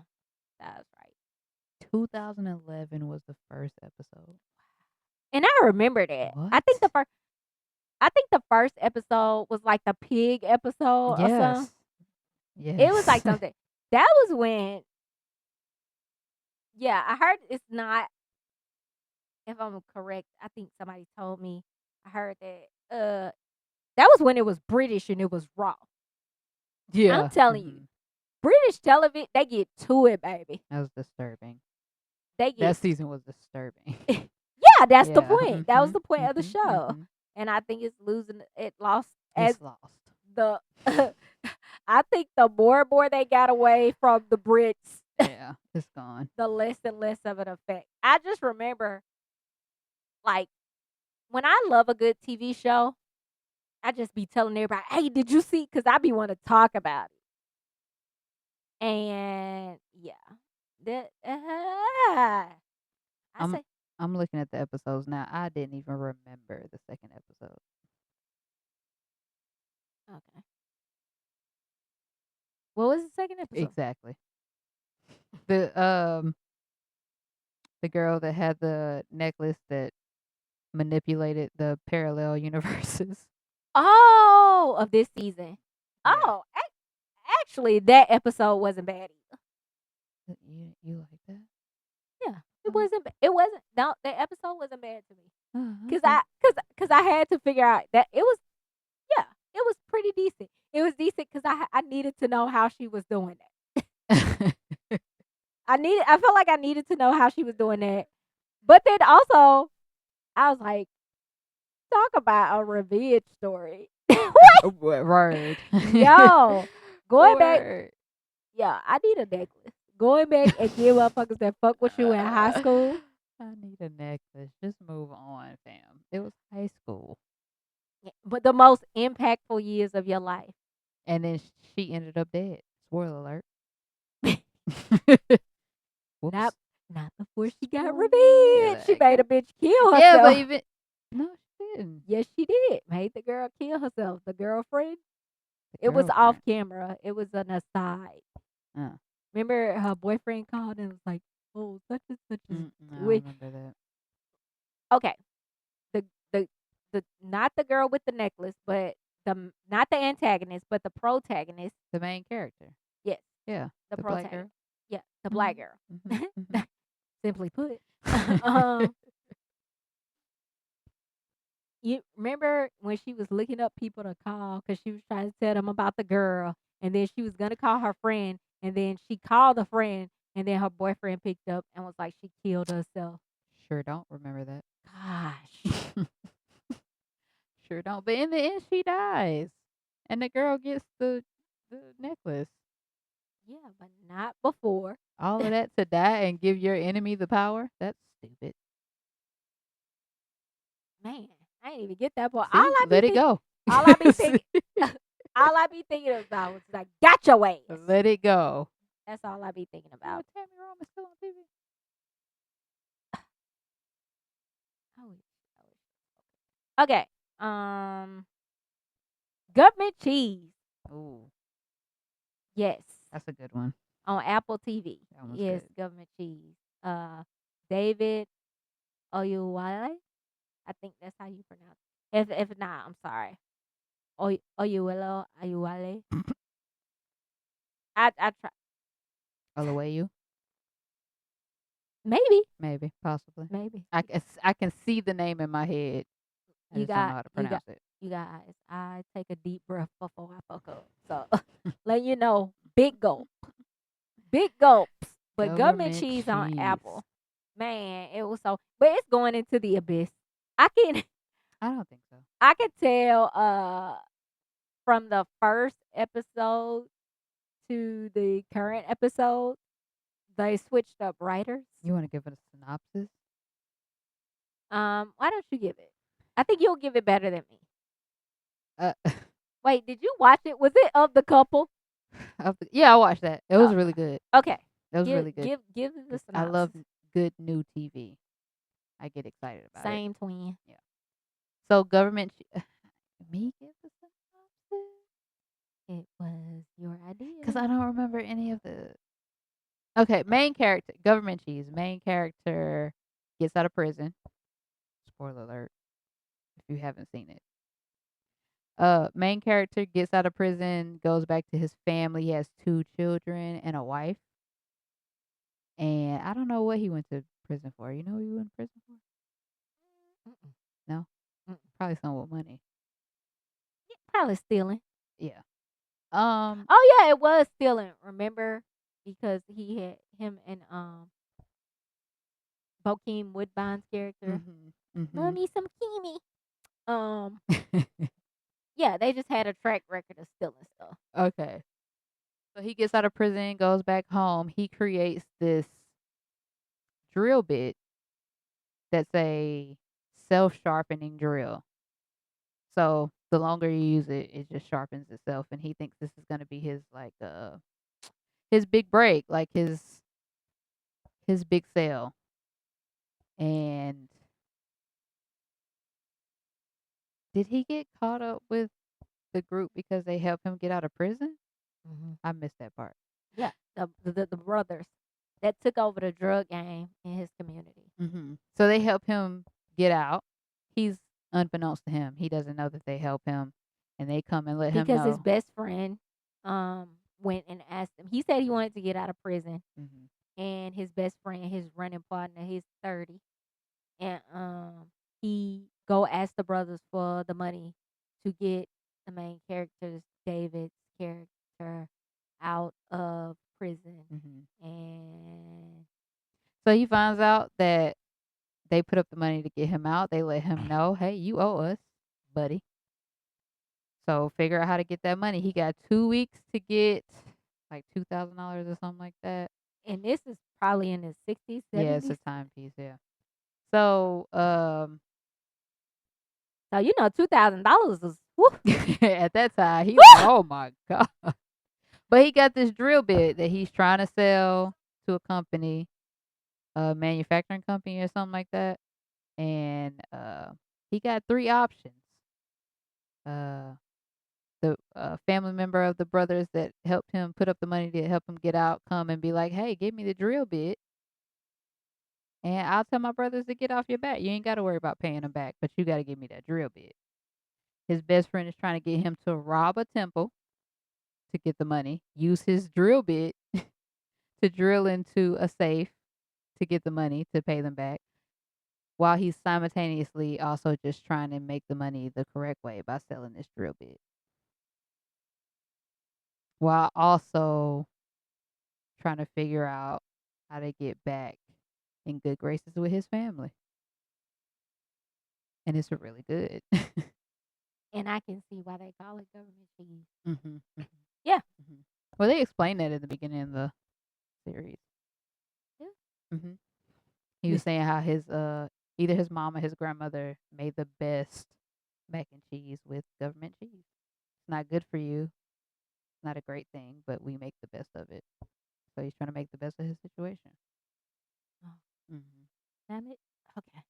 that's right. 2011 was the first episode. And I remember that. What? I think the first episode was like the pig episode or something. Yes. It was like something. That was when, yeah, I heard it's not, if I'm correct, I think somebody told me, I heard that was when it was British and it was raw. Yeah. I'm telling you, British television, they get to it, baby. That was disturbing. They That get, season was disturbing. yeah, that's the Yeah. point. That was the point of the Mhm, show. mhm. And I think it's losing, it lost as It's lost. the, I think the more and more they got away from the Brits, Yeah, it's gone. the less and less of an effect. I just remember, like, when I love a good TV show, I just be telling everybody, "Hey, did you see?" Because I be want to talk about it. And yeah, that I I'm say I'm looking at the episodes now. I didn't even remember the second episode. okay. What was the second episode? Exactly. The girl that had the necklace that manipulated the parallel universes. Oh, of this season. Yeah. Oh, actually, that episode wasn't bad either. You like that? Yeah, it Oh. wasn't. It wasn't. No, the episode wasn't bad to me. Cause Okay. cause I had to figure out that it was. Yeah, it was pretty decent. It was decent because I needed to know how she was doing that. I felt like I needed to know how she was doing that. But then also, I was like, talk about a revenge story. Word. Yo, going back. Word. Yeah, I need a necklace. Going back and give motherfuckers that fuck with you in high school. I need a necklace. Just move on, fam. It was high school. But the most impactful years of your life. And then she ended up dead. Spoiler alert. Not Whoops. not before she got Spoiler revenge. She made a alert. bitch kill Yeah, but herself. even no, she didn't. Yes, she did. Made the girl kill herself. The girlfriend. The It was off girlfriend. camera. It was an aside. Uh, Remember her boyfriend called and was like, "Oh, such and such is I don't with." remember that. Okay, the the not the girl with the necklace, but not the antagonist, but the protagonist. The main character. Yes, Yeah, the the black girl. protagonist. Yeah, the black Mhm. girl. Mhm. Mhm. Simply put. um, you remember when she was looking up people to call because she was trying to tell them about the girl, and then she was gonna call her friend, and then she called the friend, and then her boyfriend picked up and was like, she killed herself. Sure don't remember that. Gosh. Sure don't. But in the end, she dies, and the girl gets the necklace. Yeah, but not before. All of that to die and give your enemy the power? That's stupid. Man, I didn't even get that part. See, let it go. All I be See? thinking, all I be thinking about was like, got your ass. Let it go. That's all I be thinking Oh, about. Tammy Roman's still on TV. I wish, I wish. Okay. Um, government cheese. Ooh, Yes, that's a good one. on Apple TV. That one's Yes, good. government cheese. Uh, David Oyuwale. I think that's how you pronounce it. If not, I'm sorry. Oyuwale. I try. All the way you? Maybe, Maybe, possibly. maybe. I can see the name in my head. I You just don't know got how to you got pronounce it. you guys. I take a deep breath before I fuck up. So let you know, big gulp, big gulps. But government Government cheese on cheese. Apple, man, it was so. But it's going into the abyss. I can I don't think so. I can tell from the first episode to the current episode, they switched up writers. You want to give it a synopsis? Why don't you give it? I think you'll give it better than me. Uh, Wait, did you watch it? Was it of the couple? yeah, I watched that. It was Uh, really good. okay. That was Give really good. give give it the 'Cause I love synopsis. good new TV. I get excited about it. Same twin. Yeah. So government. Me give the synopsis It was your because idea. I don't remember any of the. Okay, main character, government cheese. Main character gets out of prison. Spoiler alert if you haven't seen it. Main character gets out of prison, goes back to his family. He has 2 children and a wife. And I don't know what he went to prison for. You know what he went to prison for? Mm-mm, No, mm-mm. probably something with money. Probably stealing. Yeah. Um. Oh yeah, it was stealing. Remember, because he had him and Bokeem Woodbine's character. Mhm. Love Mhm. me some Kimi. Um, yeah, they just had a track record of stealing stuff. Okay. So he gets out of prison, goes back home. He creates this drill bit that's a self-sharpening drill. So the longer you use it, it just sharpens itself, and he thinks this is gonna be his like his big break, like his big sale. And did he get caught up with the group because they helped him get out of prison? Hmm. I missed that part. Yeah, the brothers that took over the drug game in his community So they help him get out. He's unbeknownst to him. He doesn't know that they help him, and they come and let him because his know. best friend went and asked him. He said he wanted to get out of prison, hmm and his best friend, his running partner, he's 30, and he go ask the brothers for the money to get the main character's David's character out of prison, hmm and So he finds out that they put up the money to get him out. They let him know, hey, you owe us, buddy. So figure out how to get that money. He got 2 weeks to get like $2,000 or something like that. this is probably in his 60s, Yeah, it's 70s. a timepiece. Yeah. So So $2,000 is whew, at that time he was like, oh my god. But he got this drill bit that he's trying to sell to a company, a manufacturing company or something like that. And he got 3 options. Uh, the family member of the brothers that helped him put up the money to help him get out come and be like, "Hey, give me the drill bit, and I'll tell my brothers to get off your back. You ain't got to worry about paying them back, but you got to give me that drill bit." His best friend is trying to get him to rob a temple to get the money, use his drill bit to drill into a safe to get the money to pay them back, while he's simultaneously also just trying to make the money the correct way by selling this drill bit, while also trying to figure out how to get back in good graces with his family. And it's really good. And I can see why they call it government cheese. Mhm, mhm, Yeah. mhm. Well, they explained that at the beginning of the series. Yeah. Mhm. He was saying how his either his mom or his grandmother made the best mac and cheese with government cheese. It's not good for you. It's not a great thing, but we make the best of it. So he's trying to make the best of his situation. Oh, Mhm. damn it. Okay.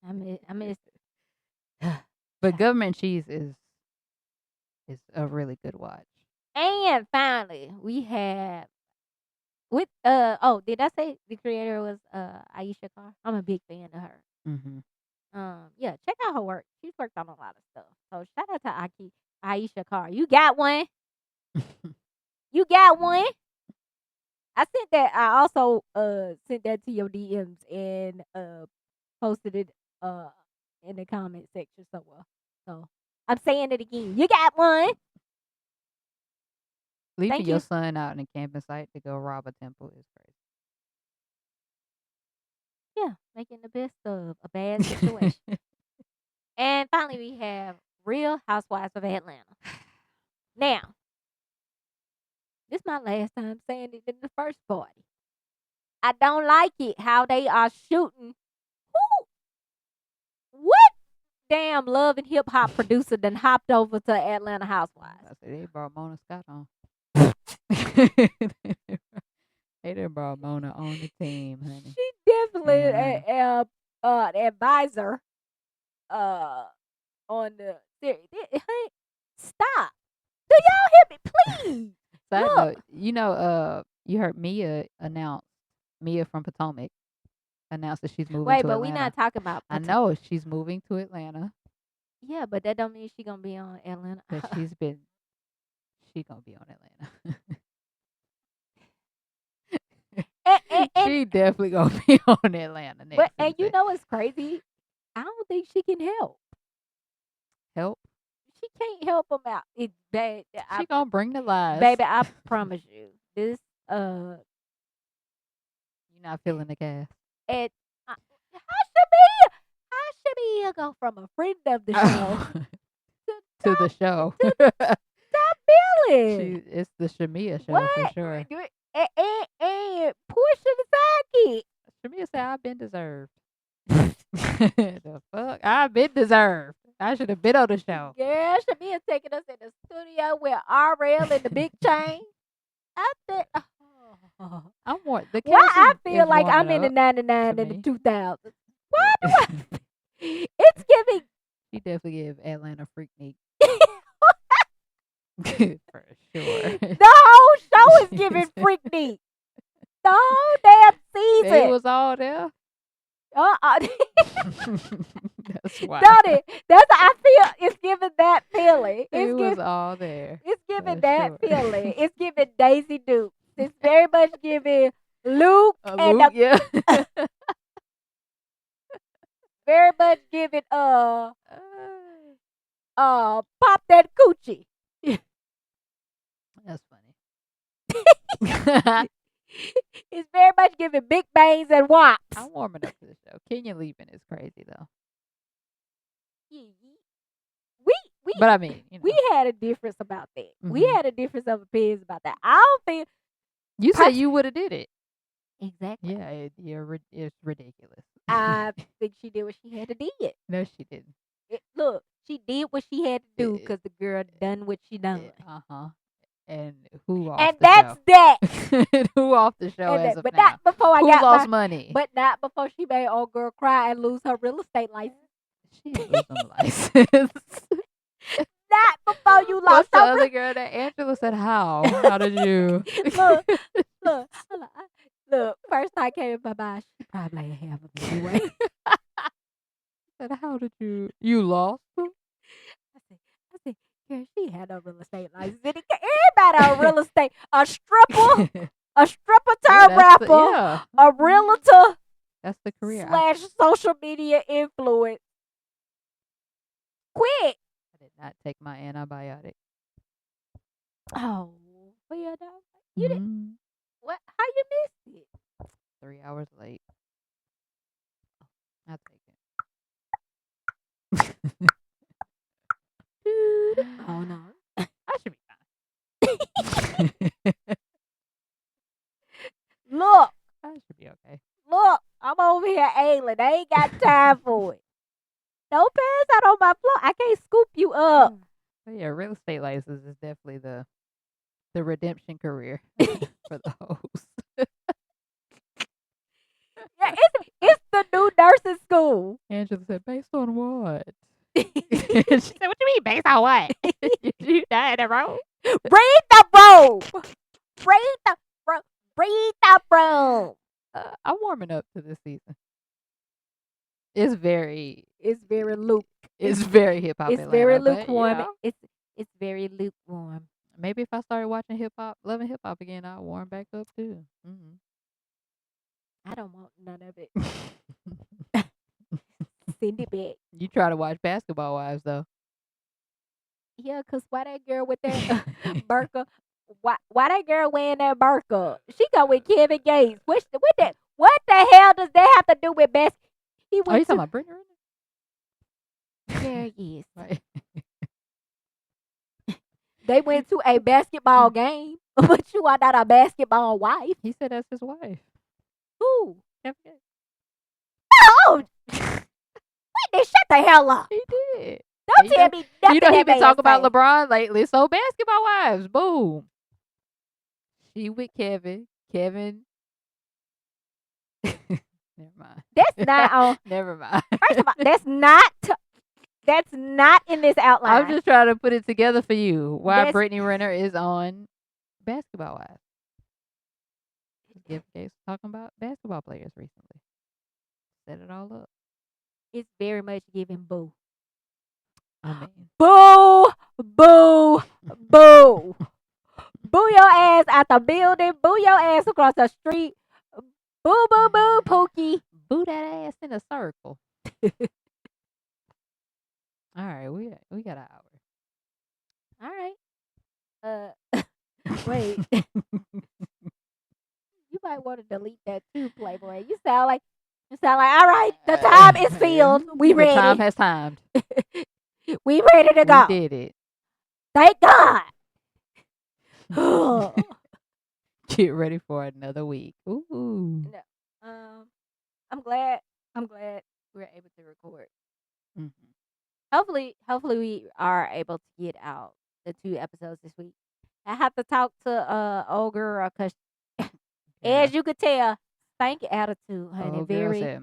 I miss. But government cheese is a really good watch. And finally, we have with did I say the creator was Aisha Carr? I'm a big fan of her. Mhm. Yeah, check out her work. She's worked on a lot of stuff. So shout out to Aisha Carr. You got one. You got one. I sent that. I also sent that to your DMs and posted it in the comment section somewhere. So I'm saying it again. You got one. Leaving Thank your you. son out in a camping site to go rob a temple is Yeah, making the best of a bad situation. crazy. And finally, we have Real Housewives of Atlanta. Now, this is my last time saying it in the first party. I don't like it how they are shooting. Who? What damn love and hip hop producer then hopped over to Atlanta Housewives? I said they brought Mona Scott on. They done brought Mona on the team, honey. She definitely Yeah, honey. an advisor uh on the series. Hey, stop. Do y'all hear me? Please. Side Look. note, you heard Mia from Potomac announced that she's moving Wait, to but we not Atlanta. talking about I know she's moving to Atlanta Yeah, but that don't mean she gonna be on Atlanta. because she gonna be on Atlanta. and She definitely gonna be on Atlanta but next and you season. know what's crazy? I don't think she can help. Help. She can't help them out. It's bad. She gonna bring the lies. Baby, I promise you, this You not feeling the gas. it. How should be go from a friend of the show to To the top show. to top billing? It's the Shamia show for What? sure. And Portia the sidekick. Shamia said I've been deserved. The fuck? I've been deserved. I should have been on the show. Girl, Shamia taking us in the studio with RL and the big chain. I think. I'm more the Why I casting feel is like I'm warming in the up 99 to and the me. 2000s. Why do I? It's giving. She definitely gave Atlanta Freaknik for sure. The whole show is giving Freaknik. The whole damn They season. was all there. Uh-uh. That's why. Don't it? That's I feel it's giving that feeling. It was all there. It's giving For that sure. feeling. It's giving Daisy Duke. It's very much giving Luke and Luke, yeah. very much giving pop that coochie. That's funny. It's very much giving big bangs and wops. I'm warming up to the show. Kenya leaving is crazy though. We But I mean, we had a difference about that. We Mhm. had a difference of opinions about that. I don't feel You said you would have did it. exactly. Yeah, it's ridiculous. I think she did what she had to do. No, she didn't. Look, she did what she had to do because the girl done what she done. Uh huh. And who off And the that's show? that. And who off the show And as that, of but now? not before I Who got lost my. money? But not before she made old girl cry and lose her real estate license. She ain't lose them license. Not before you What's lost the her other girl that Angela said? How? How did you? look, look, look. First I came in my mind, she probably ain't have them anyway. Said, how did you? You lost them? I said, yeah, she had no real estate license. Everybody on real estate, a stripper turned rapper, yeah. a realtor That's the career. slash social media influence. Quit. I did not take my antibiotic. Oh, well, no, you didn't. Mhm. What? How you missed it? 3 hours late. I'll take it. Oh no. I should be fine. Look, I should be okay. look. I'm over here ailing. I ain't got time for it. Don't pass out on my floor. I can't scoop you up. But yeah, real estate license is definitely the redemption career for the host. Yeah, it's the new nursing school. Angela said, based on what? She said, what you mean based on what? You died in a row? Read the room. Read the room. Read the room. I'm warming up to this season. It's very luke. It's very hip hop. It's very Atlanta, lukewarm. But, It's very lukewarm. maybe if I started watching loving hip hop again, I'll warm back up too. I don't want none of it. Send it back. You try to watch Basketball Wives though. Yeah, cause why that girl with that burqa? Why that girl wearing that burqa? She go with Kevin Gates. What the hell does that have to do with best? He Are you went talking to about Brittany? there. Yes, Right. they went to a basketball game, but you are not a basketball wife. He said that's his wife. Who? Kevin Gates. Oh, wait, shut the hell up! He did. Don't tell me nothing. You know he that been man talking about say. LeBron lately. So Basketball Wives, boom. She with Kevin. Kevin. Never mind. That's not on. Never mind. First of all, that's not in this outline. I'm just trying to put it together for you. Why That's- Brittany Renner is on Basketball Wives. Kevin Gates talking about basketball players recently. Set it all up. It's very much giving boo. I mean, Boo, boo, boo. Boo your ass out the building. Boo your ass across the street. Boo, boo, boo, Pookie. boo that ass in a circle. All right, we got an hour. All right. Wait. You might want to delete that too, Playboy. You sound like, all right. The time is filled. We ready. The time has timed. We ready to go. We did it. Thank God. Get ready for another week. Ooh. No, I'm glad we're able to record. Mm-hmm. Hopefully we are able to get out the 2 episodes this week. I have to talk to old girl because, as you could tell, stank attitude, honey. Old girl Very, said,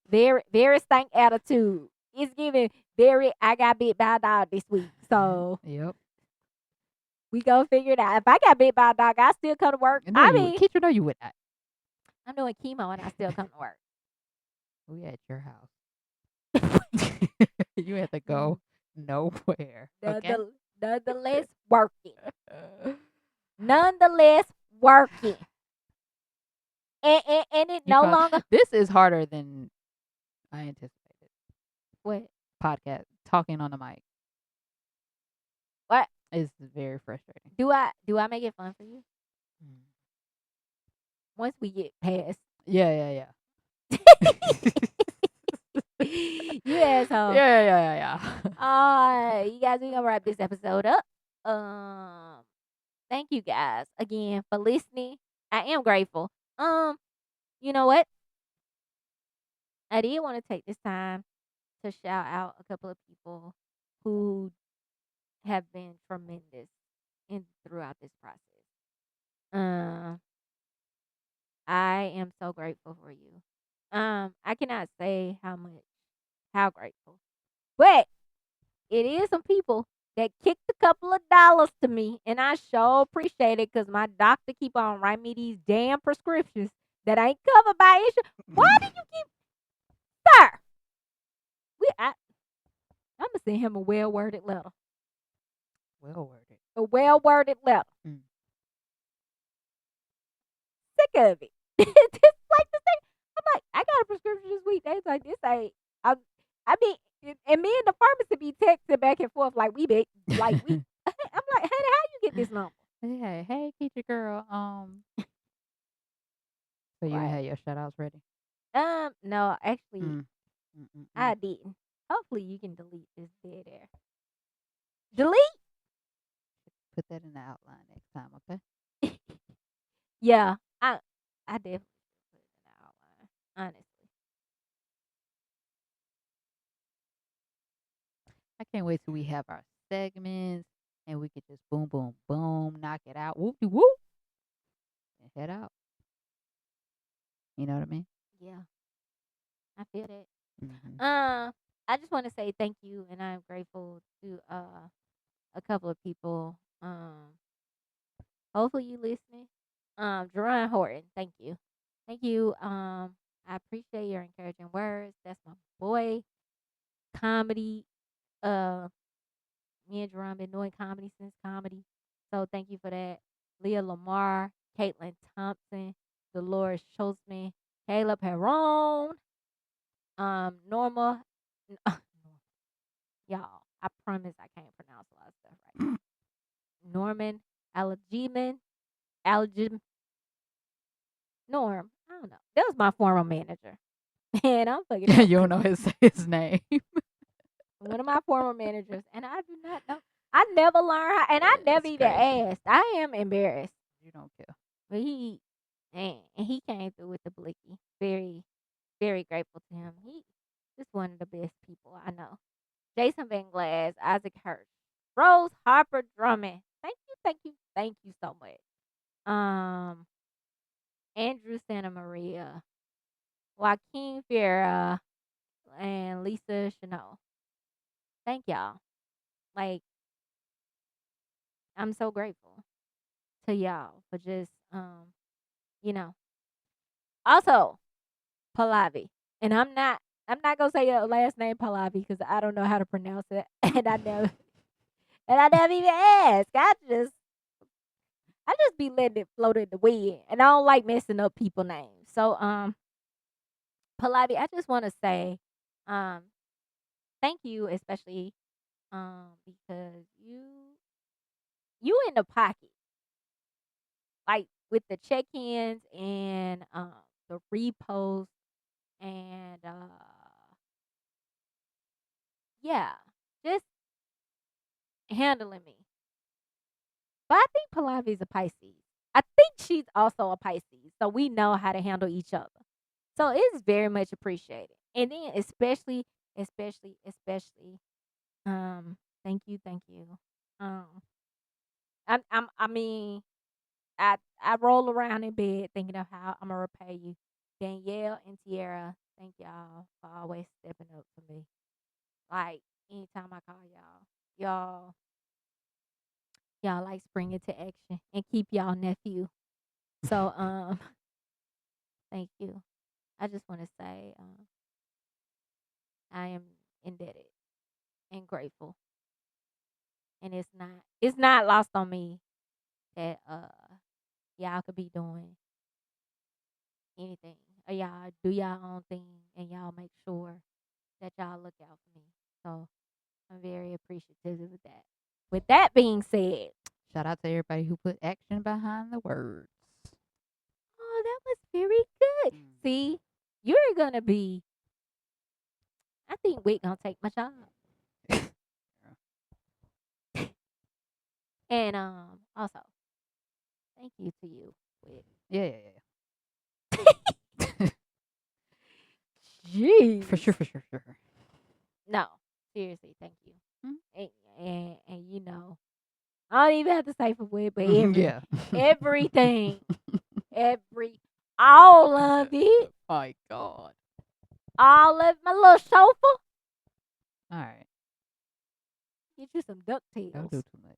very, very stank attitude. It's giving very. I got bit by a dog this week, so yep. we gonna figure it out. If I got bit by a dog, I still come to work. No, Ketra, no, you would not. I'm doing chemo and I still come to work. We at your house. You have to go nowhere. Okay? Nonetheless, working. Nonetheless, working. And it no longer. This is harder than I anticipated. What? Podcast. Talking on the mic. What? Is very frustrating. Do I make it fun for you? Once we get past. Yeah. You asshole. Yeah. You guys, we're gonna wrap this episode up. Thank you guys again for listening. I am grateful. You know what? I did want to take this time to shout out a couple of people who have been tremendous in throughout this process. Um, I am so grateful for you. I cannot say how grateful, but it is some people that kicked a couple of dollars to me, and I sure appreciate it because my doctor keep on writing me these damn prescriptions that ain't covered by insurance. Why do you keep, sir? I'm gonna send him a well worded letter. Well worded. A well worded letter. Mm. Sick of it. It's like the thing. I'm like, I got a prescription this week. They like, this ain't. I mean, and me and the pharmacy be texting back and forth like we be like we. I'm like, honey, how you get this number? Yeah, hey, Ketra girl. So you ain't Right. had your shout outs ready? No, actually, Mm. Mm-mm-mm. I didn't. Hopefully, you can delete this dead air. Delete? Put that in the outline next time, okay? Yeah, I definitely put it in the outline. Honestly. I can't wait till we have our segments and we could just boom, boom, boom, knock it out, whoop de whoop, and head out. You know what I mean? Yeah, I feel that. Mm-hmm. I just want to say thank you, and I'm grateful to a couple of people. Hopefully you listening. Jerron Horton, thank you, thank you. I appreciate your encouraging words. That's my boy. Comedy. Uh, Me and Jerron been doing comedy since comedy, so thank you for that. Leah Lamar, Caitlin Thompson, Dolores Schultzman, Caleb Heron, Norma. Y'all, I promise I can't pronounce a lot of stuff right. Norman Alajiman, Alajim Norm. I don't know. That was my former manager, and I'm fucking it up You don't too. know his name. One of my former managers, and I do not know. I never learned how, and I never That's even crazy. asked. I am embarrassed, You don't care. but he came through with the blicky. Very, very grateful to him. He just one of the best people I know. Jason Van Glass, Isaac Hirsch, Rose Harper Drummond. Thank you, thank you so much. Andrew Santa Maria, Joaquin Fiera, and Lisa Chanel. Thank y'all. Like, I'm so grateful to y'all for just you know. Also, Pallavi. And I'm not gonna say your last name Pallavi because I don't know how to pronounce it. And I never even asked. I just be letting it float in the wind. And I don't like messing up people names. So Pallavi, I just wanna say um thank you, especially because you in the pocket, like with the check-ins and the reposts and yeah, just handling me. But I think Pallavi's a Pisces. I think she's also a Pisces, so we know how to handle each other. So it's very much appreciated. And then especially, thank you. Um, I mean, I roll around in bed thinking of how I'm gonna repay you. Danielle and Tiara, thank y'all for always stepping up for me. Like anytime I call y'all like spring into action and keep y'all nephew. So thank you. I just want to say I am indebted and grateful, and it's not lost on me that y'all could be doing anything or y'all do y'all own thing and y'all make sure that y'all look out for me. So I'm very appreciative of that. With that being said, Shout out to everybody who put action behind the words. oh, that was very good. Mm. See, you're gonna be. I think Whit gonna take my job. And also, thank you to you, Whit. Yeah, yeah, yeah. Jeez. For sure, for sure, for sure. No, seriously, thank you. Mm. And and you know, I don't even have to say for Whit, but Yeah. everything, every all of it, My God. all of my little sofa. All right. Get you some Don't DuckTales. do too much.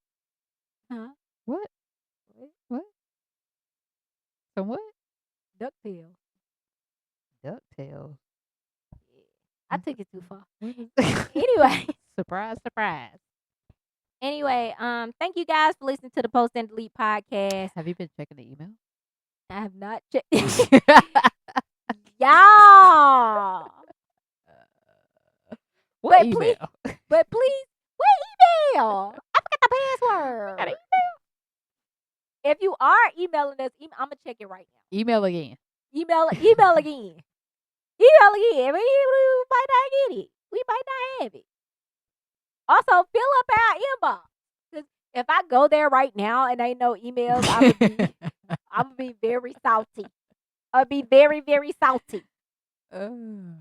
Huh? What? What? What? Some what? DuckTales. DuckTales. Yeah. I took it too far. What is Anyway, surprise, surprise. thank you guys for listening to the Post and Delete podcast. Have you been checking the email? I have not checked. Y'all. What But email? please, what email? I forgot the password. If you are emailing us, I'm gonna check it right now. Email again. Email again. Email again. We might not get it. We might not have it. Also, fill up our inbox. Cause if I go there right now and ain't no emails, I'm gonna be very salty. I'll be very, very salty. Please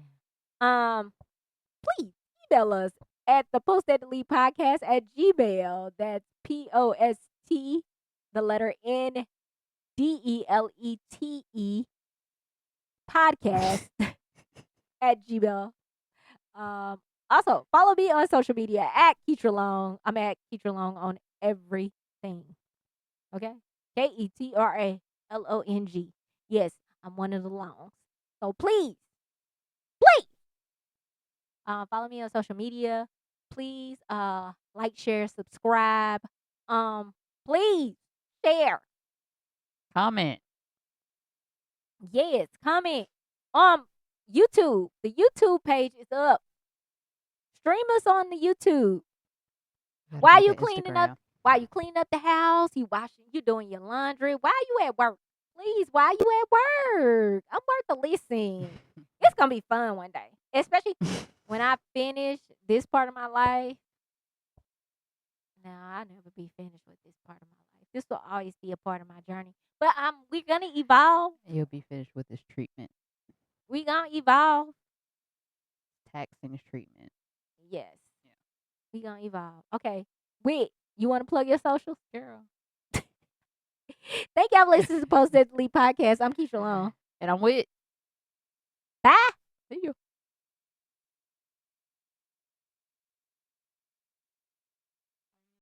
email us at the Post at Delete podcast at Gmail. That's POST, the letter NDELETE podcast at Gmail. Also follow me on social media at Ketra Long. I'm at Ketra Long on everything. Okay? KETRALONG. Yes, I'm one of the longs. So please, follow me on social media. Please, like, share, subscribe. Please share. Comment. Yes, comment. YouTube. The YouTube page is up. Stream us on the YouTube. Gotta While go you to cleaning Instagram. up, the house, you doing your laundry. While you at work, please. While you at work, I'm worth a listen. It's gonna be fun one day, especially when I finish this part of my life. No, I'll never be finished with this part of my life. This will always be a part of my journey. But we're gonna evolve. You'll be finished with this treatment. We gonna evolve. Taxing treatment. Yes. Yeah. We gonna evolve. Okay. Whit, you wanna plug your socials? Girl. Thank y'all for listening to the Post Delete podcast. I'm Keisha Long. And I'm with. Bye. See you.